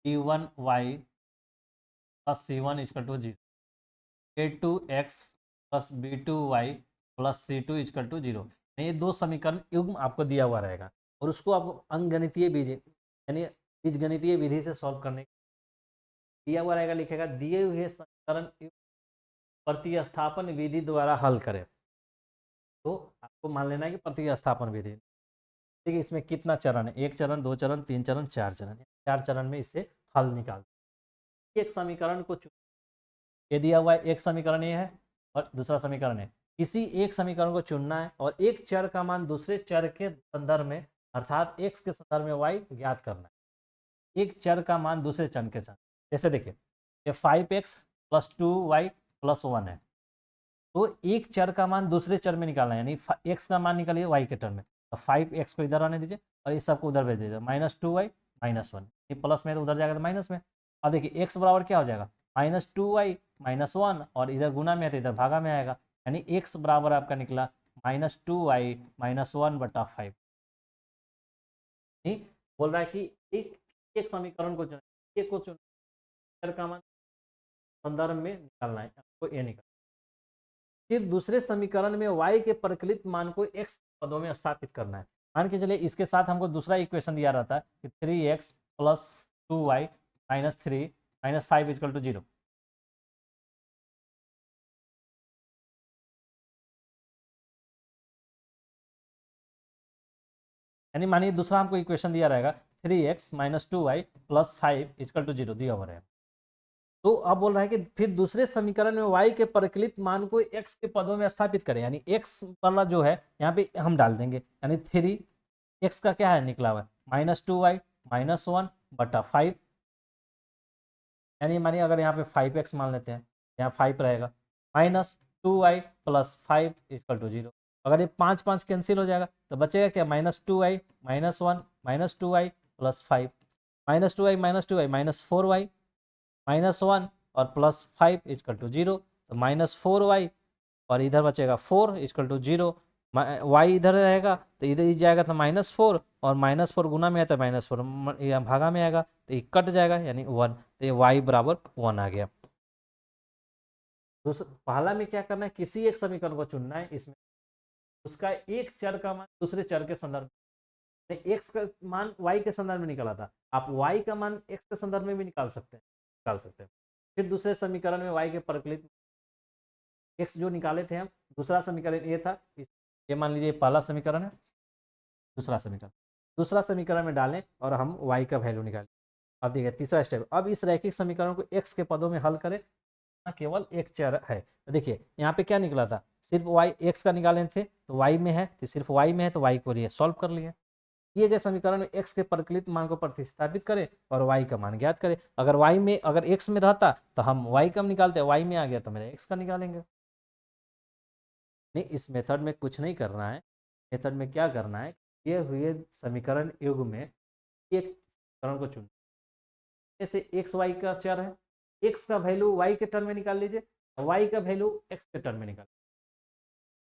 b1y plus c1 equal to 0, a2x plus b2y plus c2 equal to 0। ये दो समीकरण युग्म आपको दिया हुआ रहेगा, और उसको आपको अंकगणितीय बीज यानी बीजगणितीय विधि से सॉल्व करने दिया हुआ रहेगा। लिखेगा दिए हुए समीकरण प्रतिस्थापन विधि द्वारा हल करें। तो आपको मान लेना है कि प्रतिस्थापन विधि। देखिए इसमें कितना चरण है, 1 चरण, 2 चरण, 3 चरण, 4 चरण, 4 चरण में इससे हल निकाल। एक समीकरण को ये दिया हुआ है, एक समीकरण ये है और दूसरा समीकरण है। किसी एक समीकरण को चुनना है और एक चर का मान दूसरे चर के संदर्भ में अर्थात x के संदर्भ में y ज्ञात करना है। एक चर का मान दूसरे चर के साथ, जैसे देखिए ये 5x प्लस 2y प्लस 1 है, तो एक चर का मान दूसरे चर में निकालना है, यानी x का मान निकालिए y के टर्म में, तो 5x को इधर आने दीजिए और इस सबको उधर भेज दीजिए, -2y -1, ये प्लस में तो उधर जाएगा तो माइनस में। अब देखिए x बराबर क्या हो जाएगा, -2y -1, और इधर गुना में है तो इधर भागा में आएगा, यानी x बराबर आपका निकला -2y -1/5। बोल रहा है कि एक एक समीकरण को चुना, एक को चुना, चर का मान संदर्भ में निकालना है, आपको ये निकालना। फिर दूसरे समीकरण में y के परिकलित मान को x पदों में स्थापित करना है। मान के चलिए इसके साथ हमको दूसरा इक्वेशन दिया रहता है कि 3x plus 2y minus 3 minus 5 equal to 0। यानी मानिए दूसरा हमको इक्वेशन दिया रहेगा 3x minus 2y plus 5 equal to 0 दिया हुआ रहेगा। तो अब बोल रहा है कि फिर दूसरे समीकरण में y के परिकलित मान को x के पदों में स्थापित करें, यानी x वाला जो है यहाँ पे हम डाल देंगे, यानी 3x का क्या है निकला हुआ है -2y -1/5, यानी मानिए अगर यहाँ पे 5x मान लेते हैं, यहाँ 5 रहेगा, -2y प्लस 5 इक्वल टू 0। अगर ये 5 5 कैंसिल हो जाएगा तो बचेगा क्या, -2y -1 -2y plus 5, -2y -2y -4y -1 और प्लस 5 इक्वल टू 0, तो -4y और इधर बचेगा 4 इक्वल टू 0। वाई इधर रहेगा तो इधर ही जाएगा तो -4, और -4 गुना में आता है -4 भागा में आएगा तो ये कट जाएगा यानी 1, तो ये y बराबर 1 आ गया। पहला में क्या करना है, किसी एक समीकरण को चुनना है, इसमें उसका एक चर का मान दूसरे चर के संदर्भ में, एक्स का मान वाई के संदर्भ में निकाला था, आप वाई का मान एक्स के संदर्भ में भी निकाल सकते हैं। फिर दूसरे समीकरण में वाई के परिकलित एक्स जो निकाले थे हम, दूसरा समीकरण ये था, ये मान लीजिए पहला समीकरण है, दूसरा समीकरण में डालें और हम y का वैल्यू निकालें। अब देखिए तीसरा स्टेप, अब इस रैखिक समीकरण को x के पदों में हल करें, केवल एक चर है। तो देखिए यहाँ पे क्या निकला था, सिर्फ y x का निकाले थे तो y में है, तो सिर्फ y में है तो y को लिए सॉल्व कर लिए। दिए गए समीकरण में x के परिकलित मान को प्रतिस्थापित करें और y का मान ज्ञात करें। अगर y में अगर x में रहता तो हम y का निकालते, y में आ गया तो मेरे x का निकालेंगे। नहीं, इस मेथड में कुछ नहीं करना है, मेथड में क्या करना है, दिए हुए समीकरण युग में एक समीकरण को चुन, जैसे एक्स वाई का चर है, एक्स का वैल्यू वाई के टर्म में निकाल लीजिए, वाई का वैल्यू एक्स के टर्म में निकाल,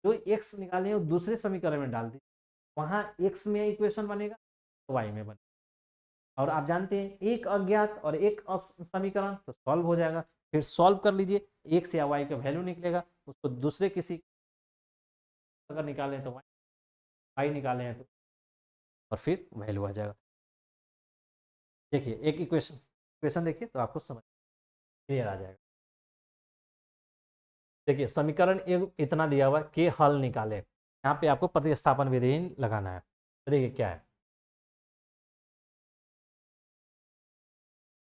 जो एक्स निकाले दूसरे समीकरण में डाल दीजिए, वहाँ x में इक्वेशन बनेगा, y में बनेगा। और आप जानते हैं एक अज्ञात और एक समीकरण, तो सॉल्व हो जाएगा। फिर सॉल्व कर लीजिए, x या y का वैल्यू निकलेगा, उसको दूसरे किसी अगर निकालें तो y निकालें तो, और फिर वैल्यू आ जाएगा। देखिए एक इक्वेशन देखिए तो आपको समझ क्लियर आ जाएगा। देखिए समीकरण एक इतना दिया हुआ कि हल निकाले, यहाँ पे आपको प्रतिस्थापन विधि लगाना है। तो देखिए क्या है,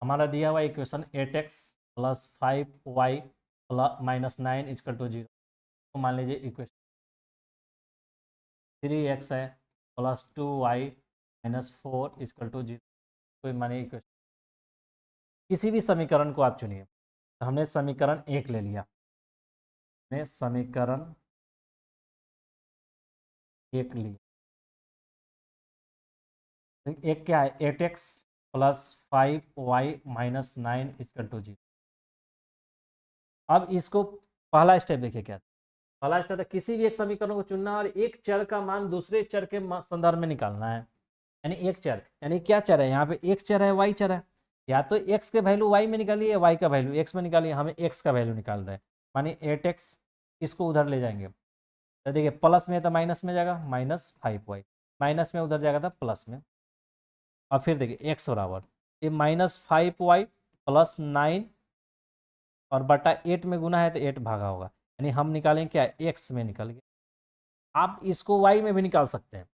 हमारा दिया हुआ equation 8x plus 5y minus 9 equal to 0। तो मान लीजिए इक्वेशन 3x है plus 2y minus 4 equal to 0। कोई मानिए इक्वेशन, किसी भी समीकरण को आप चुनिए। तो हमने समीकरण एक ले लिया, हमने समीकरण एक लिया। एक क्या है, 8x plus 5y minus 9 equal to 0। अब इसको पहला स्टेप देखिए क्या था। पहला स्टेप था किसी भी एक समीकरण को चुनना और एक चर का मान दूसरे चर के संदर्भ में निकालना है। यानी एक चर, यानी क्या चर है, यहाँ पे एक चर है, वाई चर है। या तो x के वैल्यू y में निकालिए, y का वैल्यू x में निकालिए। हमें x का वैल्यू निकाल रहे हैं, मानिए 8x, इसको उधर ले जाएंगे तो देखिए प्लस में तो माइनस में जाएगा, माइनस 5y, माइनस में उधर जाएगा था प्लस में। और फिर देखिए x बराबर ये माइनस 5y प्लस 9 और बटा 8 में गुना है तो 8 भागा होगा। यानी हम निकालेंगे क्या, x में निकल गया। आप इसको y में भी निकाल सकते हैं।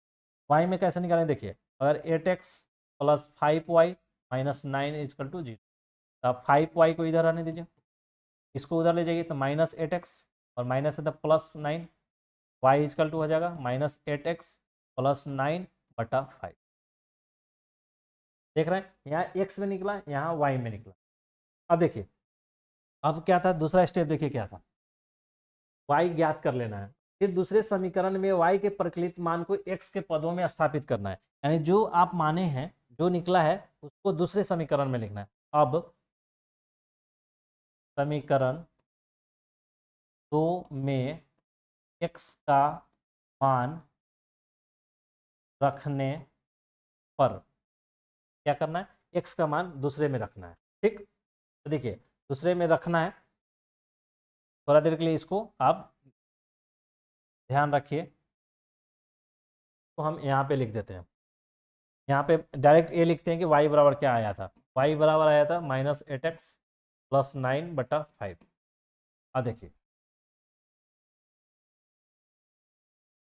y में कैसे निकालें, देखिए अगर 8x plus 5y minus 9 equal to 0, तो आप 5y को इधर आने दीजिए, इसको उधर ले जाइए तो माइनस 8x और माइनस है तो प्लस 9, y इजकल टू हो जाएगा माइनस 8x प्लस 9 बटा 5। देख रहे हैं यहाँ x में निकला, यहाँ y में निकला। अब देखिए अब क्या था, दूसरा स्टेप देखिए क्या था, y ज्ञात कर लेना है। फिर दूसरे समीकरण में y के प्रकलित मान को x के पदों में स्थापित करना है। यानी जो आप माने हैं, जो निकला है उसको दूसरे समीकरण में लिखना है। अब समीकरण 2 में x का मान रखने पर क्या करना है, x का मान दूसरे में रखना है। ठीक, तो देखिए दूसरे में रखना है, थोड़ा देर के लिए इसको आप ध्यान रखिए। तो हम यहाँ पे लिख देते हैं, यहाँ पे डायरेक्ट ये लिखते हैं कि y बराबर क्या आया था, y बराबर आया था माइनस 8x प्लस 9 बटा 5। अब देखिए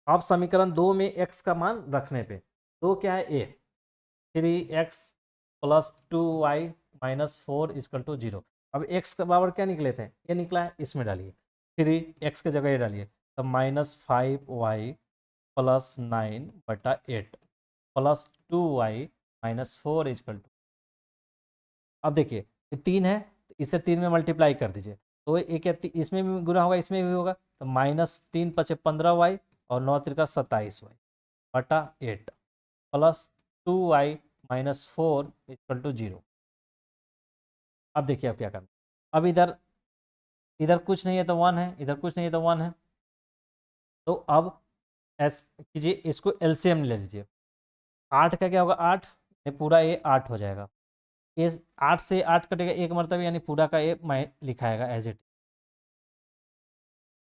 अब समीकरण 2 में x का मान रखने पे, तो क्या है a, 3x plus 2y minus 4 equal to 0। अब x का बराबर क्या निकले थे, ये निकला है, इसमें डालिए 3x के जगह ये डालिए, तो माइनस 5y प्लस 9 बटा 8 plus 2y minus 4 equal to. अब देखिए ये 3 है, तो इसे 3 में मल्टीप्लाई कर दीजिए, तो एक इसमें भी गुना होगा, इसमें भी होगा, तो माइनस 3 पचे 15y और 9 त्रिका 27y बटा 8 plus 2y minus 4 equal to 0। अब देखिए अब क्या करना, अब इधर इधर कुछ नहीं है तो 1 है, इधर कुछ नहीं है तो 1 है। तो अब ऐसे कीजिए, इसको एलसीएम ले लीजिए। 8 का क्या होगा, 8 पूरा ये 8 हो जाएगा, ये 8 से 8 कटेगा एक मरतबा, यानी पूरा का ये लिखाएगा एज इट।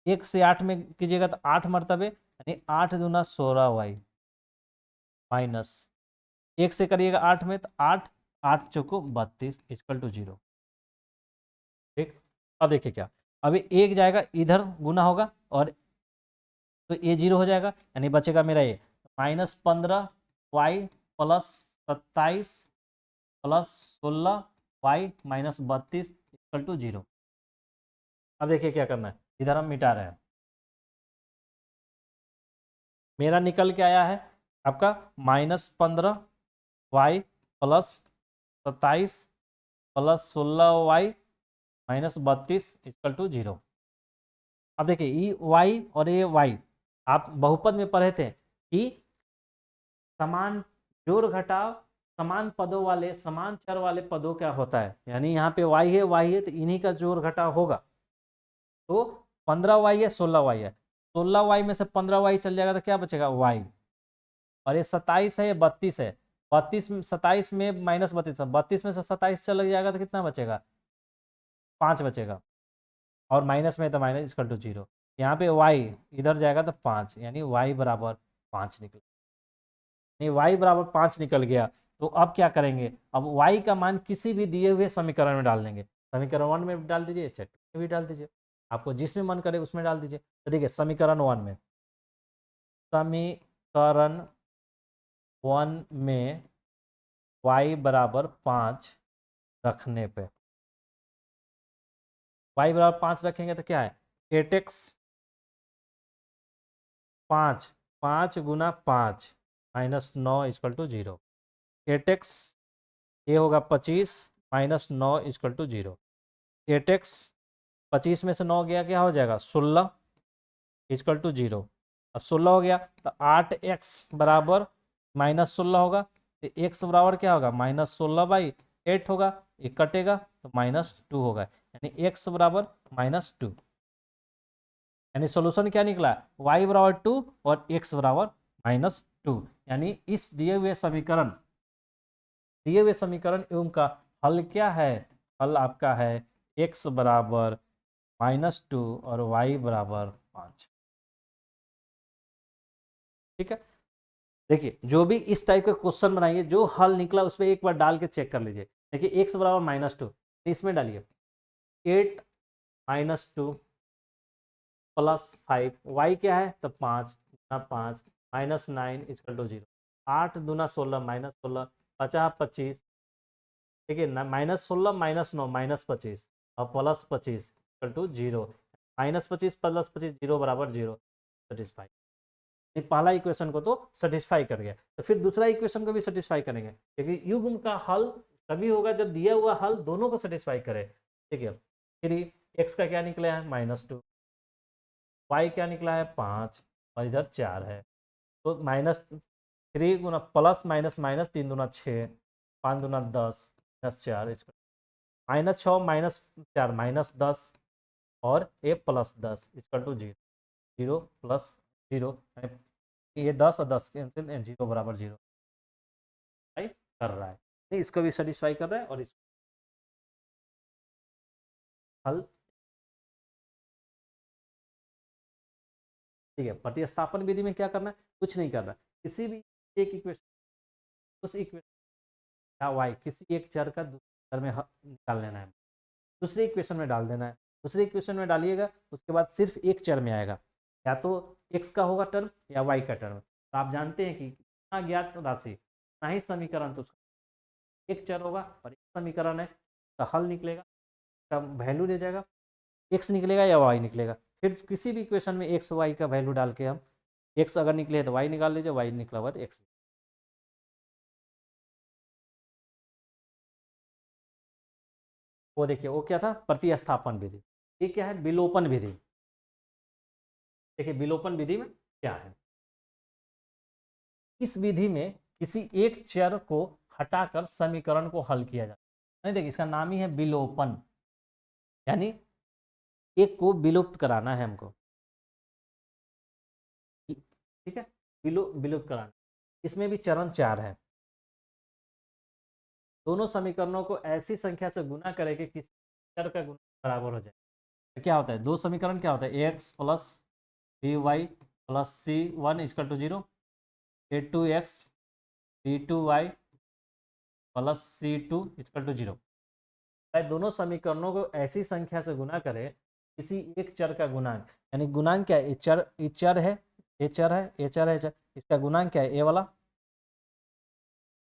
1 से 8 में कीजिएगा तो 8 मरतबे, यानी 8 दूना 16y माइनस 1 से करिएगा 8 में तो 8 8 चौको 32 इक्वल टू 0। ठीक, अब देखिए क्या, अभी एक जाएगा इधर गुना होगा और तो ये 0 हो जाएगा, यानी बचेगा मेरा ये minus 15y plus 27 plus 16y minus 32 equal to 0। अब देखिए क्या करना है, इधर हम मिटा रहे हैं, मेरा निकल के आया है आपका minus 15y plus 27 plus 16y minus 32 equal to 0। अब देखिए ये y और ये y आप बहुपद में पढ़े थे कि समान जोड़ घटाव समान पदों वाले समान चर वाले पदों क्या होता है, यानी यहाँ पे y है तो इन्हीं का जोड़ घटाव होगा। तो 15y है 16y है, 16y में से 15y चल जाएगा तो क्या बचेगा y, और ये 27 है, ये 32 है। 32 में 27 में माइनस 32, 32 में से 27 चला जाएगा तो कितना बचेगा? 5 बचेगा। और माइनस में तो माइनस इक्वल टू 0। यहाँ पे y इधर जाएगा तो 5, यानी y बराबर 5 निकल, नहीं y बराबर 5 निकल गया। तो अब क्या करेंगे? अब y का मान किसी भी दिए हुए समीकरण में डाल देंगे। समीकरण 1 में डाल दीजिए, चाहे 2 में भी डाल दीजिए, आपको जिसमें मन करे उसमें डाल दीजिए। तो देखिए समीकरण 1 में, समीकरण 1 में y बराबर 5 रखने पे, y बराबर 5 रखेंगे तो क्या है? 8x 5, 5 Guna 5 minus 9 equal to 0। 8x ये होगा 25 माइनस 9 इक्वल टू 0। 8x 25 में से 9 गया, क्या हो जाएगा? 16 इक्वल टू 0। अब 16 हो गया तो 8x बराबर माइनस 16 होगा, तो x बराबर क्या होगा? माइनस 16/8 होगा, ये कटेगा तो माइनस 2 होगा, यानी x बराबर माइनस 2। यानी सोल्यूशन क्या निकला? y बराबर 2 और x बराबर माइनस 2। यानी इस दिए हुए समीकरण एवं का हल क्या है? हल आपका है x बराबर -2 और y बराबर 5। ठीक है, देखिए जो भी इस टाइप का क्वेश्चन बनाइए, जो हल निकला उस पर एक बार डाल के चेक कर लीजिए। देखिए x बराबर -2, तो इसमें डालिए 8 -2 प्लस 5, y क्या है? तो 5 गुना 5 माइनस 9 इक्वल टू 0। 8 दूना 16 माइनस 16, 50 25, देखिए ना, -16 -9 -25 और प्लस 25 इक्वल टू 0। -25 प्लस 25 0 बराबर 0, सेटिस्फाई। पहला इक्वेशन को तो सेटिस्फाई कर गया, तो फिर दूसरा इक्वेशन को भी सेटिस्फाई करेंगे, क्योंकि युग्म का हल तभी होगा जब दिया हुआ हल दोनों को सेटिस्फाई करे। ठीक है, फिर x का क्या निकला है? -2, y क्या निकला है? 5 और इधर 4 है, तो -3 गुना प्लस माइनस माइनस 3 दूना 6, 5 दूना 10 -4, -6 -4 -10 और a +10 इक्वल टू 0। 0 प्लस 0, ये 10 और 10 कैंसिल, 0 बराबर 0 कर रहा है, नहीं इसको भी सेटिस्फाई कर रहा है। और इस हल, ठीक है, प्रतिस्थापन विधि में क्या करना है? कुछ नहीं करना, किसी भी एक इक्वेशन, उस इक्वेशन का y किसी एक चर का दूसरे चर में निकाल लेना है, दूसरे इक्वेशन में डाल देना है। दूसरे इक्वेशन में डालिएगा, उसके बाद सिर्फ एक चर में आएगा, या तो x का होगा टर्म या y का टर्म। तो आप जानते हैं कि कितना ज्ञात राशि ना ही समीकरण, तो उसका एक चर होगा और एक समीकरण है, तो हल निकलेगा, का वैल्यू ले जाएगा, x निकलेगा या y निकलेगा। फिर किसी भी इक्वेशन में x y का वैल्यू डाल के हम, x अगर निकले तो y निकाल लीजिए, y निकला हुआ तो x। वो देखिए वो क्या था? प्रतिस्थापन विधि। ये क्या है? विलोपन विधि। देखिए विलोपन विधि में क्या है? इस विधि में किसी एक चर को हटाकर समीकरण को हल किया जाता है। नहीं, देखिए इसका नाम ही है विलोपन, यानी एक को विलुप्त कराना है हमको। ठीक है, विलुप्त कराना। इसमें भी चरण 4 है। दोनों समीकरणों को ऐसी संख्या से गुना करें कि किसी चर का गुना बराबर हो जाए। तो क्या होता है? दो समीकरण क्या होता है? X plus b y plus c one equal to 0, a2x b2y plus c2 equal to 0। दोनों समीकरणों को ऐसी संख्या से गुना करें, किसी एक चर का गुणांक, यानी गुणांक क्या है? ये चर है, ये चर है, ये चर है, चर, इसका गुणांक क्या है? ए वाला।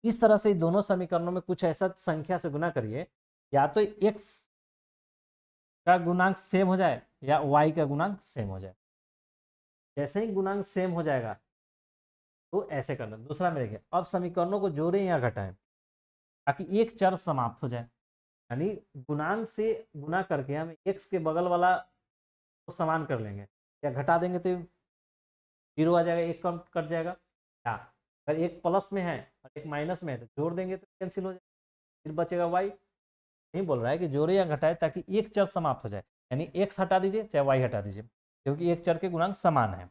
इस तरह से दोनों समीकरणों में कुछ ऐसा संख्या से गुना करिए, या तो x का गुणांक सेम हो जाए या y का गुणांक सेम हो जाए। जैसे ही गुणांक सेम हो जाएगा तो ऐसे करना। दूसरा में देखिए, अब समीकरणों को जोड़ें या घटाएं ताकि एक चर समाप्त हो जाए, यानी गुणांक से गुना करके हम x के बगल वाला को समान कर लेंगे, या घटा देंगे तो 0 आ जाएगा, एक कम कट जाएगा। या अगर एक प्लस में है और एक माइनस में है तो जोड़ देंगे तो कैंसिल हो जाएगा, फिर बचेगा y। नहीं बोल रहा है कि जोड़े या घटाए ताकि एक चर समाप्त हो जाए, यानी x हटा दीजिए चाहे y हटा दीजिए, क्योंकि एक चर के गुणांक समान है।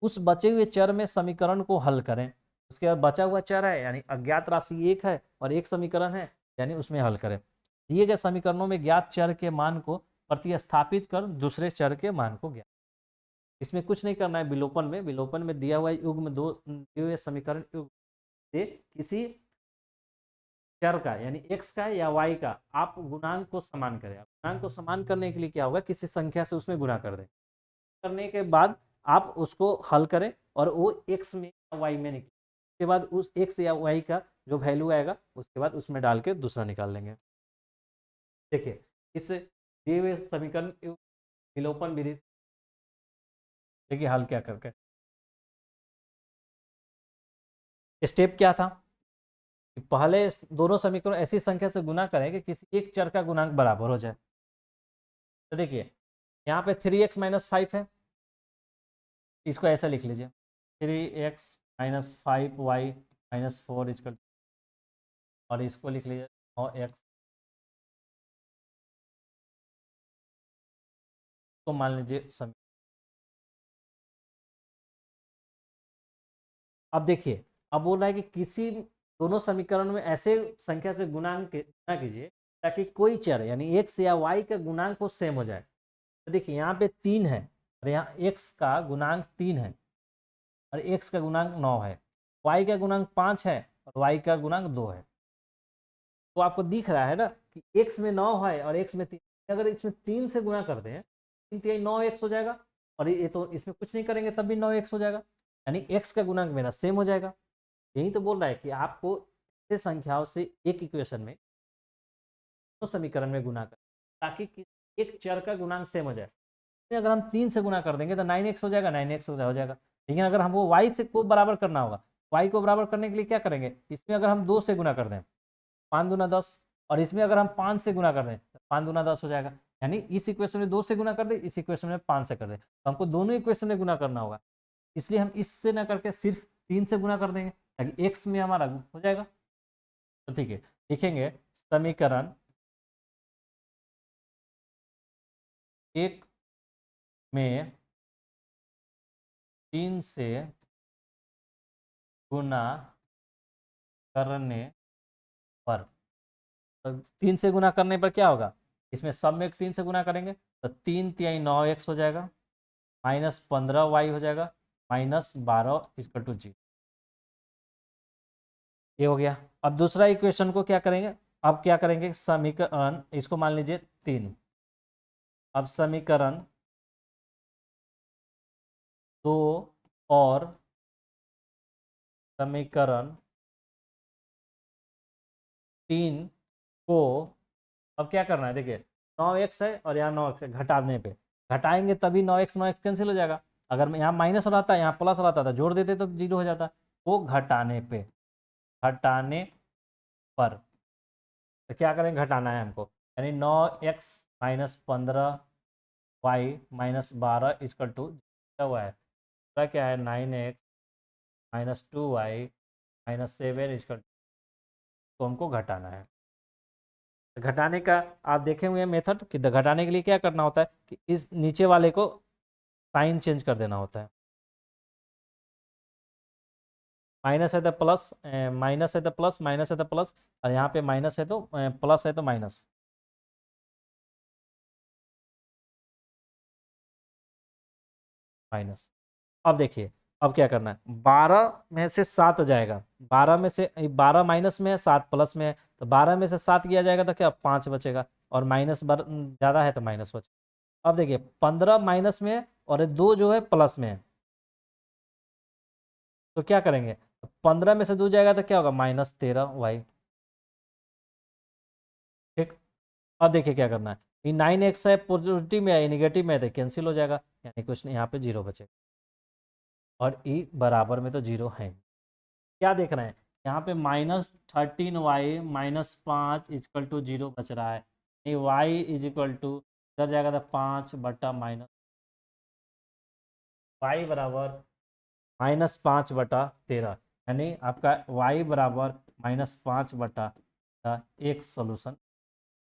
उस बचे हुए चर में समीकरण को हल करें, उसके बाद बचा हुआ चर है यानी अज्ञात राशि एक है और एक समीकरण है यानी उसमें हल करें। दिए गए समीकरणों में ज्ञात चर के मान को प्रतिस्थापित कर दूसरे चर के मान को ज्ञात। इसमें कुछ नहीं करना है। विलोपन में दिया हुआ युग्म दो दिए हुए समीकरण युग्म से किसी चर का यानी x का या y का आप गुणांक को समान करें। गुणांक को समान करने के लिए क्या होगा, किसी संख्या से उसमें गुणा कर दें। करने के बाद आप उसको हल करें और वो x में या y में निकले। उसके बाद उस x या y का जो वैल्यू आएगा उसके बाद उसमें डाल के दूसरा निकाल लेंगे। देखिए इस दिए हुए समीकरण विलोपन विधि देखिए हल क्या करके स्टेप क्या था कि पहले दोनों समीकरण ऐसी संख्या से गुना करें कि किसी एक चर का गुणांक बराबर हो जाए। तो देखिए यहाँ पे 3x माइनस 5 है, इसको ऐसा लिख लीजिए 3x minus 5y minus 4 equal, और इसको लिख लीजिए 9x। तो मान लीजिए समी, अब देखिए अब बोल रहा है कि किसी दोनों समीकरण में ऐसे संख्या से गुणा कीजिए ताकि कोई चर यानी x या y का गुणांक को सेम हो जाए। तो देखिए यहाँ पे 3 है और यहाँ x का गुणांक 3 है और x का गुणांक 9 है, y का गुणांक 5 है और y का गुणांक 2 है। तो आपको दिख रहा है ना कि x में 9 है और x में 3, अगर इसमें 3 से गुणा कर दें 3 3 9x हो जाएगा और ये तो इसमें कुछ नहीं करेंगे तब भी 9x हो जाएगा, यानी x का गुणांक मेरा सेम हो जाएगा। यही तो बोल रहा है कि आपको ऐसे संख्याओं से एक इक्वेशन में दो समीकरण में गुना करें ताकि एक चर का गुणांक सेम हो जाए। अगर हम 3 से गुना कर देंगे तो 9x हो जाएगा, 9x हो जाएगा। लेकिन अगर हमको y से को बराबर करना होगा, y को बराबर करने के लिए क्या करेंगे, इसमें अगर हम 2 से गुना कर दें 5 दूना 10 और इसमें अगर हम 5 से गुना कर दें तो 5 दूना 10 हो जाएगा। यानी इस इक्वेशन में 2 से गुना कर दे, इस इक्वेशन में 5 से कर दे, तो हमको दोनों इक्वेशन में गुना करना होगा। इसलिए हम इससे ना करके सिर्फ 3 से गुना कर देंगे ताकि x में हमारा हो जाएगा। तो ठीक है, लिखेंगे समीकरण एक में 3 से गुना करने पर, तो 3 से गुना करने पर क्या होगा, इसमें सब में 3 से गुना करेंगे तो 3 तिहाई 9x हो जाएगा माइनस 15y हो जाएगा माइनस 12 इक्वल टू 0। ये हो गया। अब दूसरा इक्वेशन को क्या करेंगे, अब क्या करेंगे समीकरण इसको मान लीजिए 3। अब समीकरण 2 और समीकरण 3 को अब क्या करना है, देखिए 9x है और यहाँ 9x है, घटाने पे घटाएंगे तभी 9x कैंसिल हो जाएगा। अगर यहाँ माइनस रहता यहाँ प्लस रहता था जोड़ देते तो 0 हो जाता। वो घटाने पर तो क्या करेंगे, घटाना है हमको, यानी 9x minus 15y minus 12 equal to क्या हुआ है, क्या है 9x minus 2y minus 7 equal तो हमको घटाना है। घटाने का आप देखे हुए मेथड कि घटाने के लिए क्या करना होता है कि इस नीचे वाले को साइन चेंज कर देना होता है। माइनस है तो प्लस, माइनस है तो प्लस, माइनस है तो प्लस, और यहाँ पे माइनस है तो प्लस है तो माइनस। माइनस। अब देखिए अब क्या करना है, 12 में से 7 जाएगा, 12 में से 12 माइनस में है 7 प्लस में है, तो 12 में से 7 किया जाएगा तो क्या 5 बचेगा और माइनस ज़्यादा है तो माइनस बचेगा। अब देखिए 15 माइनस में है और 2 जो है प्लस में है, तो क्या करेंगे 15 में से 2 जाएगा तो क्या होगा माइनस 13y। ठीक। अब देखिए क्या करना है, ये 9x है पॉजिटिव में है निगेटिव में है तो कैंसिल हो जाएगा, यानी कुछ नहीं यहाँ पे 0 बचेगा और ई बराबर में तो 0 है। क्या देख रहे हैं यहाँ पे -13y माइनस 5 इजकल टू 0 बच रहा है, ये y इज इक्वल टू इधर जाएगा तो 5 बटा माइनस y बराबर -5/13, यानी आपका y बराबर -5/, एक सोल्यूशन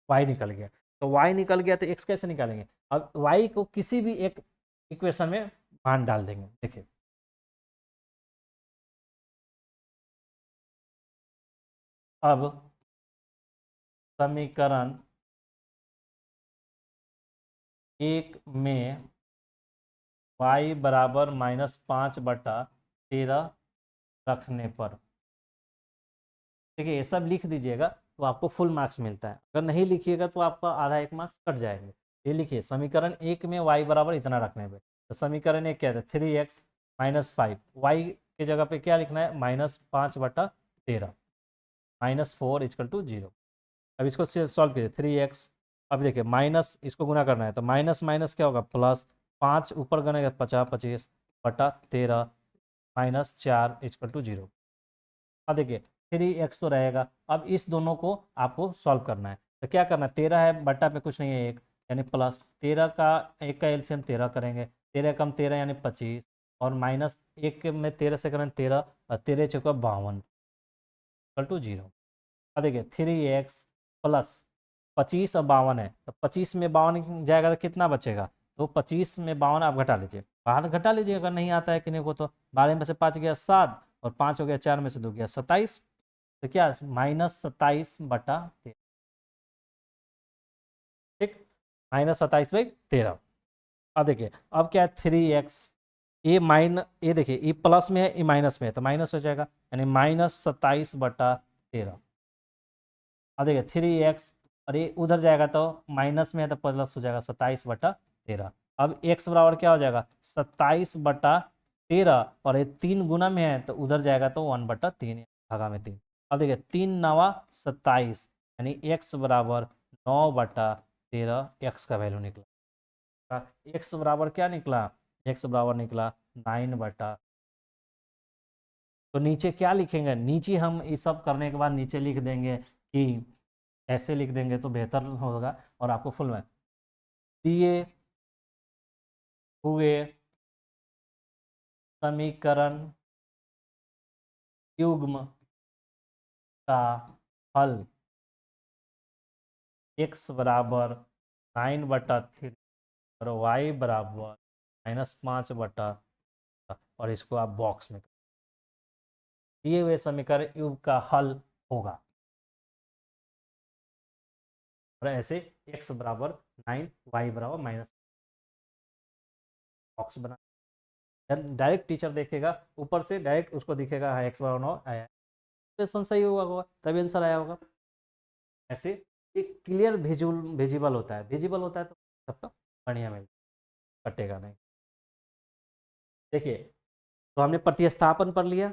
y निकल गया। तो y निकल गया तो x कैसे निकालेंगे, अब y को किसी भी एक इक्वेशन में मान डाल देंगे। देखिए अब समीकरण 1 में y बराबर -5/13 रखने पर, देखिए ये सब लिख दीजिएगा तो आपको फुल मार्क्स मिलता है। अगर नहीं लिखिएगा तो आपका आधा 1 मार्क्स कट जाएंगे। ये लिखिए समीकरण 1 में y बराबर इतना रखने पे, तो समीकरण 1 क्या था, 3x - 5, y की जगह पे क्या लिखना है, -5/13, -4 = 0। अब इसको सॉल्व कीजिए, 3x, अब देखिए माइनस, इसको गुना करना है तो माइनस माइनस क्या होगा प्लस, 5 ऊपर गनेगा 50 25/13 -4 = 0। अब देखिए 3x तो रहेगा, अब इस दोनों को आपको सॉल्व करना है। तो क्या करना है, 13 है बट्टा पे कुछ नहीं है 1, यानी प्लस 13 का 1 का एलसीएम 13 करेंगे, 13 कम 13 यानी 25, और माइनस 1 में 13 से करें 13, और 13 चौका 52 = 0। अब देखिए 3x प्लस 25 और 52 है, तो 25 में 52 जाएगा तो कितना बचेगा, तो 25 में 52 आप घटा लीजिए, बाहर घटा लीजिए अगर नहीं आता है किन्हीं को तो, 12 में से 5 गया 7, और 5 हो गया 4 में से 2 गया 27, तो क्या -27/13, ठीक, -27/13। अब देखिए अब क्या है 3x, ये देखिए ये प्लस में है ये माइनस में है तो माइनस हो जाएगा, यानी -27/13। अब देखिए 3x, और ये उधर जाएगा तो माइनस में है तो प्लस हो जाएगा 27/13। अब x बराबर क्या हो जाएगा 27/13, और ये 3 गुना में है तो उधर जाएगा तो 1/3 भागा में 3। अब देखिए 3 9 27, यानी x बराबर 9/13 x का वैल्यू निकला। x बराबर क्या निकला, x बराबर निकला 9/, तो नीचे क्या लिखेंगे, नीचे हम ये सब करने के बाद नीचे लिख देंगे कि ऐसे लिख देंगे तो बेहतर होगा और आपको फुल में दिए हुए समीकरण युग्म का हल x बराबर 9/3 और y बराबर -5/, और इसको आप बॉक्स में दिए हुए समीकरण युग्म का हल होगा, और ऐसे x बराबर 9 y बराबर माइनस, बॉक्स बना, डायरेक्ट टीचर देखेगा ऊपर से डायरेक्ट उसको दिखेगा हाँ x बराबर 9 आया, क्वेश्चन सही होगा तभी आंसर आया होगा। ऐसे एक क्लियर विजिबल होता है, विजिबल होता है तो सबका बढ़िया मिलता, कटेगा नहीं। देखिए तो हमने प्रतिस्थापन पढ़ लिया,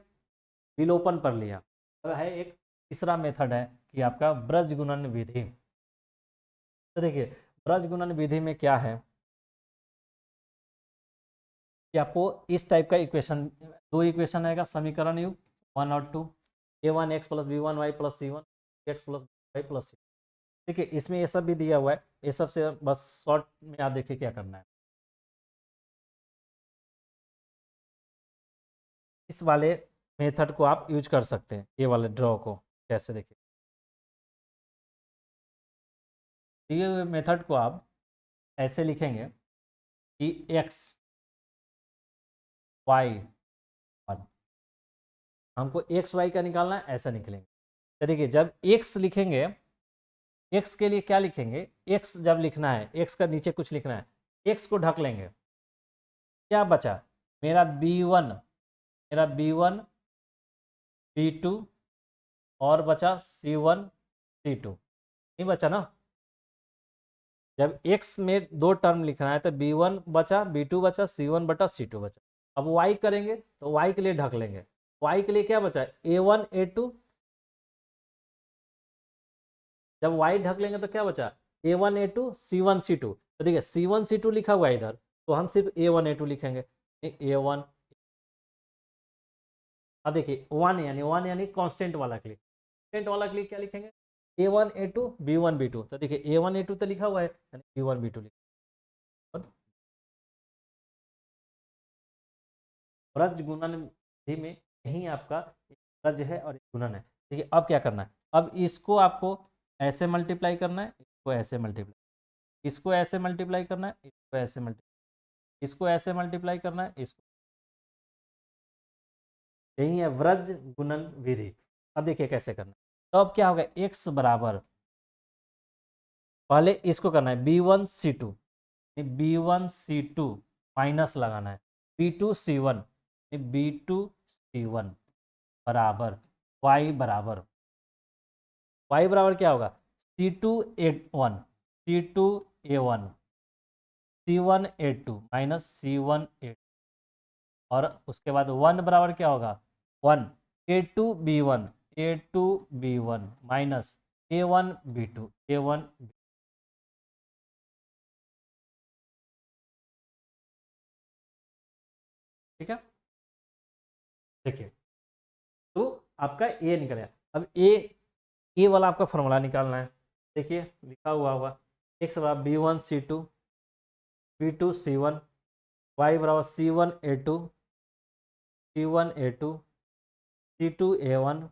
विलोपन पढ़ लिया, अब है एक तीसरा मेथड है कि आपका ब्रज गुणन विधि। तो देखिए ब्रज गुणन विधि में क्या है कि आपको इस टाइप का इक्वेशन, दो इक्वेशन आएगा समीकरण युग 1 और 2, a1x + b1y + c1 x + y + c। देखिए इसमें ये सब भी दिया हुआ है, ये सब से बस शॉर्ट में आप देखिए क्या करना है। इस वाले मेथड को आप यूज कर सकते हैं, ये वाले ड्रॉ को कैसे, देखिए दिए हुए मेथड को आप ऐसे लिखेंगे कि x y, और हमको x y का निकालना है, ऐसा निकलेंगे। तो देखिए जब x लिखेंगे, x के लिए क्या लिखेंगे, x जब लिखना है x का नीचे कुछ लिखना है, x को ढक लेंगे, क्या बचा मेरा b1, मेरा b1 b2 और बचा c1 c2, नहीं बचा ना। जब x में दो टर्म लिखना है तो b1 बचा b2 बचा c1/c2 बचा। अब y करेंगे तो y के लिए ढक लेंगे, y के लिए क्या बचा a1 a2, जब y ढक लेंगे तो क्या बचा a1 a2 c1 c2। तो देखिए c1 c2 लिखा हुआ है इधर, तो हम सिर्फ a1 a2 लिखेंगे, a1। अब देखिए 1 यानी कांस्टेंट वाला क्लिक, कांस्टेंट वाला क्लिक क्या लिखेंगे a1 a2 b1 b2। तो देखिए a1 a2 तो लिखा हुआ है यानी b1 b2 लिखा, ब्रज गुणन विधि में यही आपका ब्रज है और गुणन है। देखिए अब क्या करना है, अब इसको आपको ऐसे मल्टीप्लाई करना है, इसको ऐसे मल्टीप्लाई, इसको ऐसे मल्टीप्लाई करना है, इसको ऐसे मल्टीप्लाई, इसको ऐसे मल्टीप्लाई करना है, इसको, यही है ब्रज गुणन विधि। अब देखिए कैसे करना है, तो अब क्या होगा, x बराबर, पहले इसको करना है B1 C2, B1 C2 minus लगाना है B2 C1, B2 C1 बराबर y बराबर क्या होगा, C2 A1, C2 A1, C1 A2 minus C1 A2, और उसके बाद 1 बराबर क्या होगा, 1 A2 B1, A2 B1 minus A1 B2, A1, ठीक है। देखिए, तो आपका ए निकल गया। अब ए वाला आपका फॉर्मूला निकालना है। देखिए लिखा हुआ होगा, एक्स बराबर B1 C2, B2 C1, Y बराबर C1 A2, C2 A1,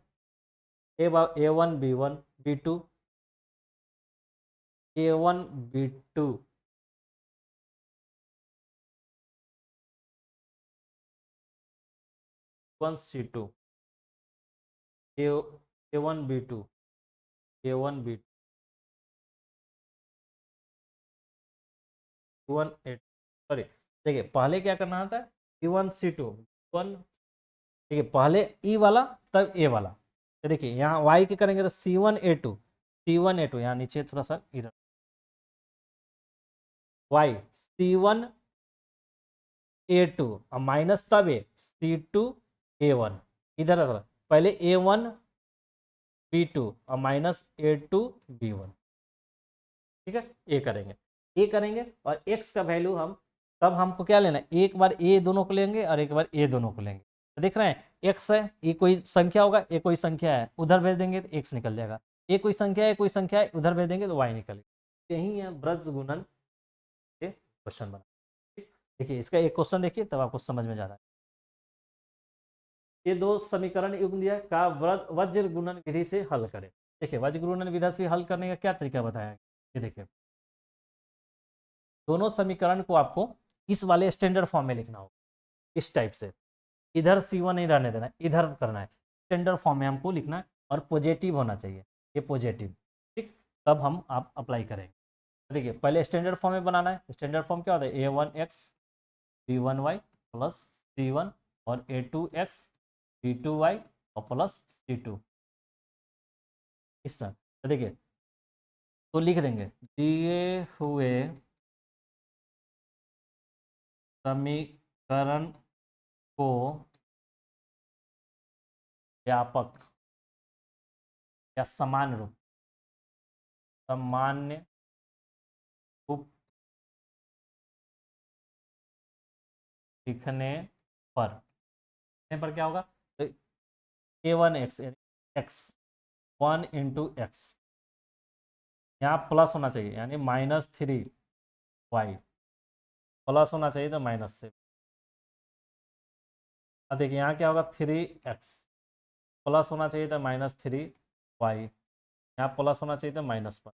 A1 B1, B2 A1 B2, A1 C2, A1 B2, A1 B2, A1 A2, sorry, देखिए पहले क्या करना था, B1 C2 वन, देखिए पहले ई वाला तब ए वाला। तो देखिए यहाँ वाई के करेंगे तो C1 A2, यहाँ नीचे थोड़ा सा इधर, वाई C1 A2 और माइनस तब ए C2 A1, इधर इधर पहले A1 B2 और माइनस A2 B1, ठीक है। ए करेंगे और एक्स का वैल्यू हम, तब हमको क्या लेना है, एक बार ए दोनों को लेंगे और एक बार ए दोनों को लेंगे। तो देख रहे हैं एक्स है, ये कोई संख्या होगा, ये कोई संख्या है, उधर भेज देंगे तो एक्स निकल जाएगा। ये कोई संख्या है, कोई संख्या है, उधर भेज देंगे तो वाई निकलेगा। यही है ब्रज गुणन के क्वेश्चन बना। ठीक? देखिए इसका एक क्वेश्चन देखिए तब आपको समझ में जा रहा है। ये दो समीकरण युग्म दिया का वज्र गुणन विधि से हल करें। देखिए वज्र गुणन विधि से हल करने का क्या तरीका बताया, ये देखिए दोनों समीकरण को आपको इस वाले स्टैंडर्ड फॉर्म में लिखना होगा, इस टाइप से, इधर C1 नहीं रहने देना, इधर करना है, स्टैंडर्ड फॉर्म में हमको लिखना है और पॉजिटिव होना चाहिए, ये पॉजिटिव, ठीक। तब हम आप अप्लाई करेंगे। देखिए पहले स्टैंडर्ड फॉर्म में बनाना है। स्टैंडर्ड फॉर्म क्या होता है, A1x B1y प्लस C1 और A2x B2y और प्लस C2, इस तरह। तो देखिए तो लिख देंगे दिए हुए समीकरण को व्यापक या सामान्य रूप लिखने पर क्या होगा, तो A1x एक्स 1 × x, यहाँ प्लस होना चाहिए यानी -3y, प्लस होना चाहिए तो माइनस से। अब देखिए यहाँ क्या होगा, 3x प्लस होना चाहिए था -3y, यहाँ प्लस होना चाहिए था -1।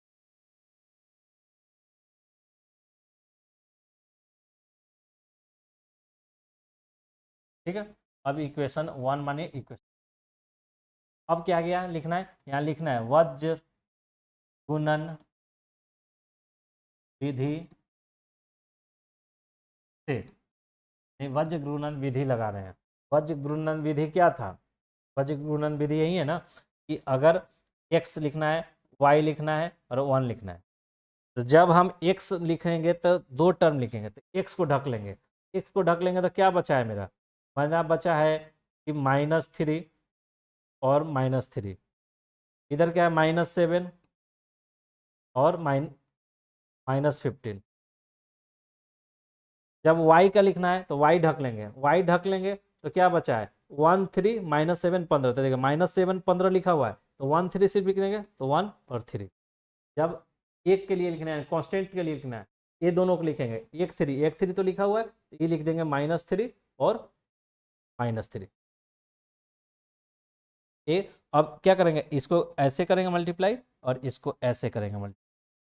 ठीक है, अब इक्वेशन 1 मानिए इक्वेशन। अब क्या गया लिखना है, यहाँ लिखना है वज्र गुणन विधि से, वज्र गुणन विधि लगा रहे हैं। वज्र गुणन विधि क्या था, वज्र गुणन विधि यही है ना कि अगर x लिखना है, y लिखना है और 1 लिखना है, तो जब हम x लिखेंगे तो दो टर्म लिखेंगे, तो x को ढक लेंगे, x को ढक लेंगे तो क्या बचा है मेरा बचा है कि -3 और -3, इधर क्या है -7 और -15। जब y का लिखना है तो y ढक लेंगे, y ढक लेंगे तो क्या बचा है 1 3 -7 15, तो देखिए -7 15 लिखा हुआ है, तो 1 3 सिर्फ लिख देंगे तो 1 और 3। जब एक के लिए लिखना है, कांस्टेंट के लिए लिखना है, ये दोनों को लिखेंगे, एक थ्री तो लिखा हुआ है तो ये लिख देंगे -3 और -3। ये अब क्या करेंगे, इसको ऐसे करेंगे मल्टीप्लाई और इसको ऐसे करेंगे मल्टीप्लाई,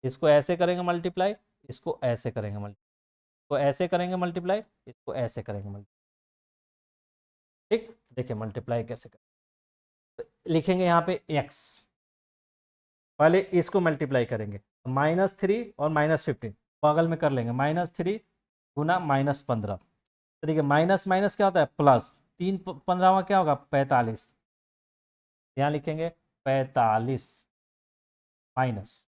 इसको ऐसे करेंगे मल्टीप्लाई, इसको ऐसे करेंगे मल्टीप्लाई, इसको ऐसे करेंगे मल्टीप्लाई, इसको ऐसे करेंगे मल्टीप्लाई। ठीक, देखिए मल्टीप्लाई कैसे करें, लिखेंगे यहाँ पे x, पहले इसको मल्टीप्लाई करेंगे, -3 और -15 बगल में कर लेंगे, -3 गुना -15। तो देखिए माइनस माइनस क्या होता है प्लस, 3 15वां क्या होगा 45, यहाँ लिखेंगे 45 माइनस,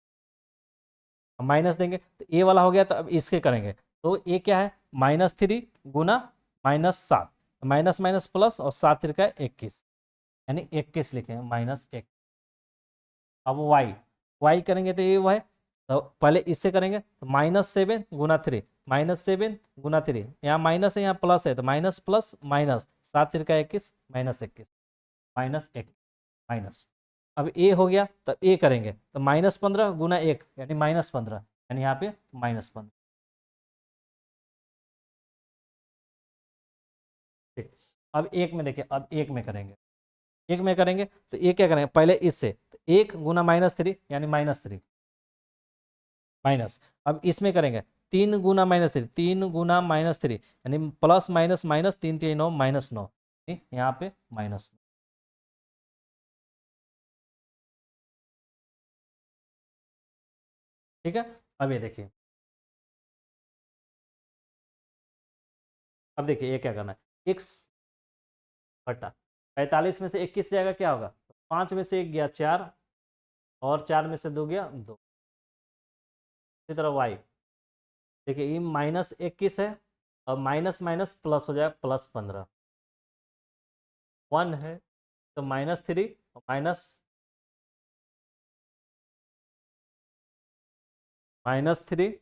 माइनस देंगे तो ए वाला हो गया, तो अब इसके करेंगे, तो ए क्या है -3 गुना -7, माइनस माइनस प्लस और 7 तिरका 21, यानी 21 लिखेंगे -1। अब वाई करेंगे तो ये है, तो पहले इससे करेंगे तो -7 गुना 3, -7 गुना 3, यहाँ माइनस है यहाँ प्लस है, तो माइनस प्लस माइनस 7 तिरका 21 -21 -1 माइनस। अब ए हो गया, तब ए करेंगे तो -15 गुना 1 यानी -15, यानी यहाँ पे -15। ठीक, अब एक में देखिए, अब एक में करेंगे, एक में करेंगे तो ये क्या करेंगे पहले इससे, तो 1 गुना -3 यानी -3 माइनस। अब इसमें करेंगे 3 गुना -3, 3 गुना -3 यानी प्लस माइनस माइनस, 3 3 9 -9, यहाँ पे माइनस। ठीक है, अब ये देखिए, अब देखिए ये क्या करना है, x बटा 45 में से 21 जाएगा क्या होगा, 5 में से 1 गया 4, और 4 में से 2 गया 2। इसी तरह y, देखिए ये -21 है, और माइनस माइनस प्लस हो जाएगा +15, 1 है तो -3 और -3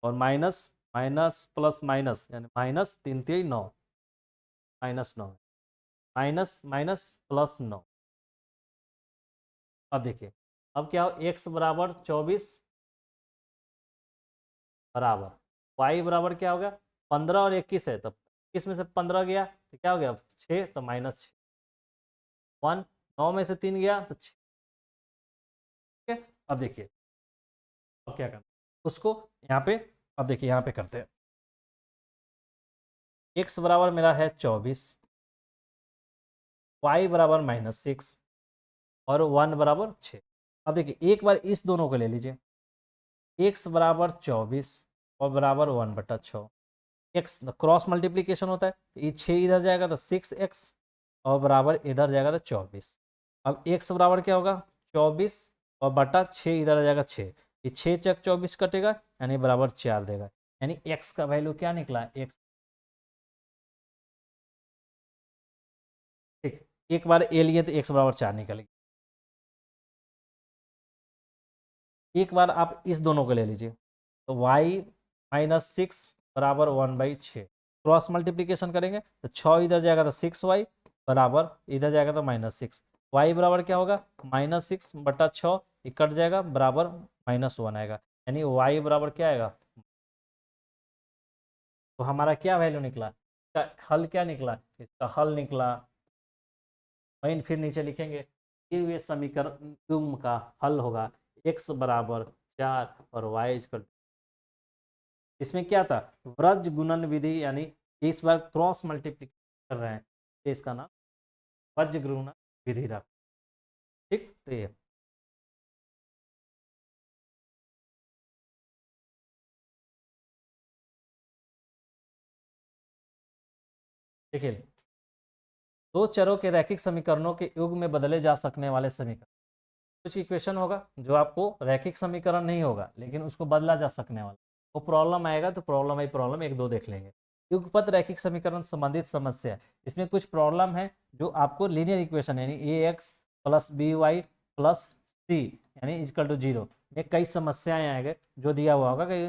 और माइनस माइनस प्लस माइनस यानी -3 3 9, -9 माइनस माइनस +9। अब देखिए, अब क्या हो, x बराबर 24 बराबर y बराबर क्या हो गया 15 और 21 है, तो 21 में से 15 गया तो क्या हो गया 6, तो -6, 1 9 में से 3 गया तो 6। ठीक है, अब देखिए अब क्या करना उसको यहाँ पे, अब देखिए यहाँ पे करते हैं, x बराबर मेरा है 24, y बराबर -6 और 1 बराबर 6। अब देखिए एक बार इस दोनों को ले लीजिए, x बराबर 24 और बराबर 1/6, x क्रॉस मल्टीप्लीकेशन होता है, तो ये 6 इधर जाएगा तो 6x और बराबर इधर जाएगा तो 24। अब x बराबर क्या होगा 24 और बटा 6 इधर आ जाएगा 6, ये 6 चक 24 कटेगा यानी बराबर 4 देगा, यानी x का वैल्यू क्या निकला x। ठीक, एक बार ए लिए तो x बराबर 4 निकल गया। एक बार आप इस दोनों को ले लीजिए, तो y -6 बराबर 1/6, क्रॉस मल्टीप्लीकेशन करेंगे तो 6 इधर जाएगा तो 6y बराबर इधर जाएगा तो -6, y बराबर क्या होगा -6/6, ये कट जाएगा बराबर -1 आएगा, यानी y बराबर क्या आएगा, तो हमारा क्या वैल्यू निकला, इसका हल क्या निकला, इसका हल निकला, वहीं फिर नीचे लिखेंगे दिए हुए समीकरण युग्म का हल होगा x बराबर 4 और y इक्वल, इसमें क्या था व्रज गुणन विधि, यानी इस बार क्रॉस मल्टीप्लिकेशन कर रहे हैं, तो इसका नाम व्रज गुणन विधि रखा। ठीक, तो ये देखिए, दो चरों के रैखिक समीकरणों के युग में बदले जा सकने वाले समीकरण, कुछ इक्वेशन होगा जो आपको रैखिक समीकरण नहीं होगा लेकिन उसको बदला जा सकने वाला, वो प्रॉब्लम आएगा तो प्रॉब्लम आई प्रॉब्लम एक दो देख लेंगे। युगपत रैखिक समीकरण संबंधित समस्या, इसमें कुछ प्रॉब्लम है जो आपको लीनियर इक्वेशन यानी ax plus by plus c यानी इक्वल टू 0 में कई समस्याएं आएंगे, जो दिया हुआ होगा कि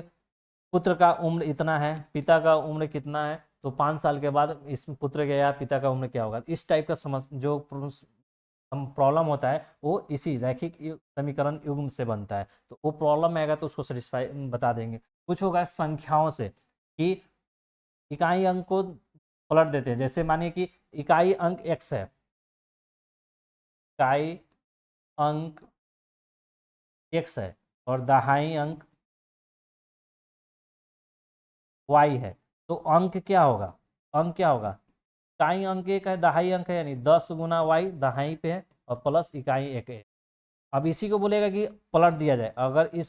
पुत्र का उम्र इतना है, पिता का उम्र कितना है, तो 5 साल के बाद इस पुत्र के या पिता का उम्र क्या होगा, इस टाइप का समस्या जो प्रॉब्लम होता है वो इसी रैखिक समीकरण युग्म से बनता है, तो वो प्रॉब्लम आएगा तो उसको सेटिस्फाई बता देंगे। कुछ होगा संख्याओं से कि इकाई अंक को पलट देते हैं, जैसे मानिए कि इकाई अंक x है, इकाई अंक x है और दहाई अंक y है, तो अंक क्या होगा, अंक क्या होगा, इकाई अंक 1 है दहाई अंक है, यानी 10 गुना y दहाई पे है और प्लस इकाई 1 है। अब इसी को बोलेगा कि पलट दिया जाए, अगर इस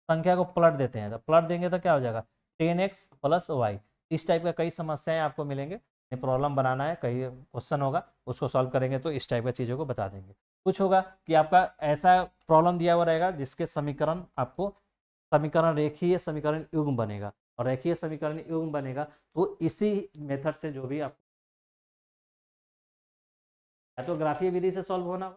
संख्या को पलट देते हैं तो पलट देंगे तो क्या हो जाएगा 10x प्लस वाई। इस टाइप का कई समस्याएं आपको मिलेंगे, प्रॉब्लम बनाना है, कई क्वेश्चन होगा उसको सॉल्व करेंगे तो इस टाइप का चीज़ों को बता देंगे। कुछ होगा कि आपका ऐसा प्रॉब्लम दिया हुआ रहेगा जिसके समीकरण आपको समीकरण रेखीय समीकरण युग्म बनेगा, और रेखीय समीकरण युग्म बनेगा तो इसी मेथड से जो भी आप या तो ग्राफीय विधि से सॉल्व होना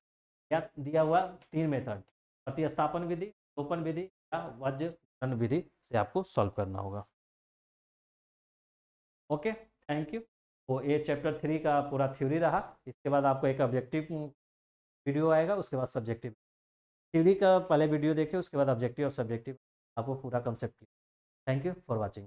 या दिया हुआ 3 मेथड प्रतिस्थापन विधि, ओपन विधि या वज्र विधि से आपको सॉल्व करना होगा। Okay, thank you. तो ये चैप्टर 3 का पूरा थ्योरी रहा। इसके बाद आपको एक ऑब्जेक्टिव वीडियो आएगा, उसके बाद सब्जेक्टिव। थ्योरी का पहले वीडियो देखिए, उसके बाद ऑब्जेक्टिव और सब्जेक्टिव आपको पूरा concept. Thank you for watching.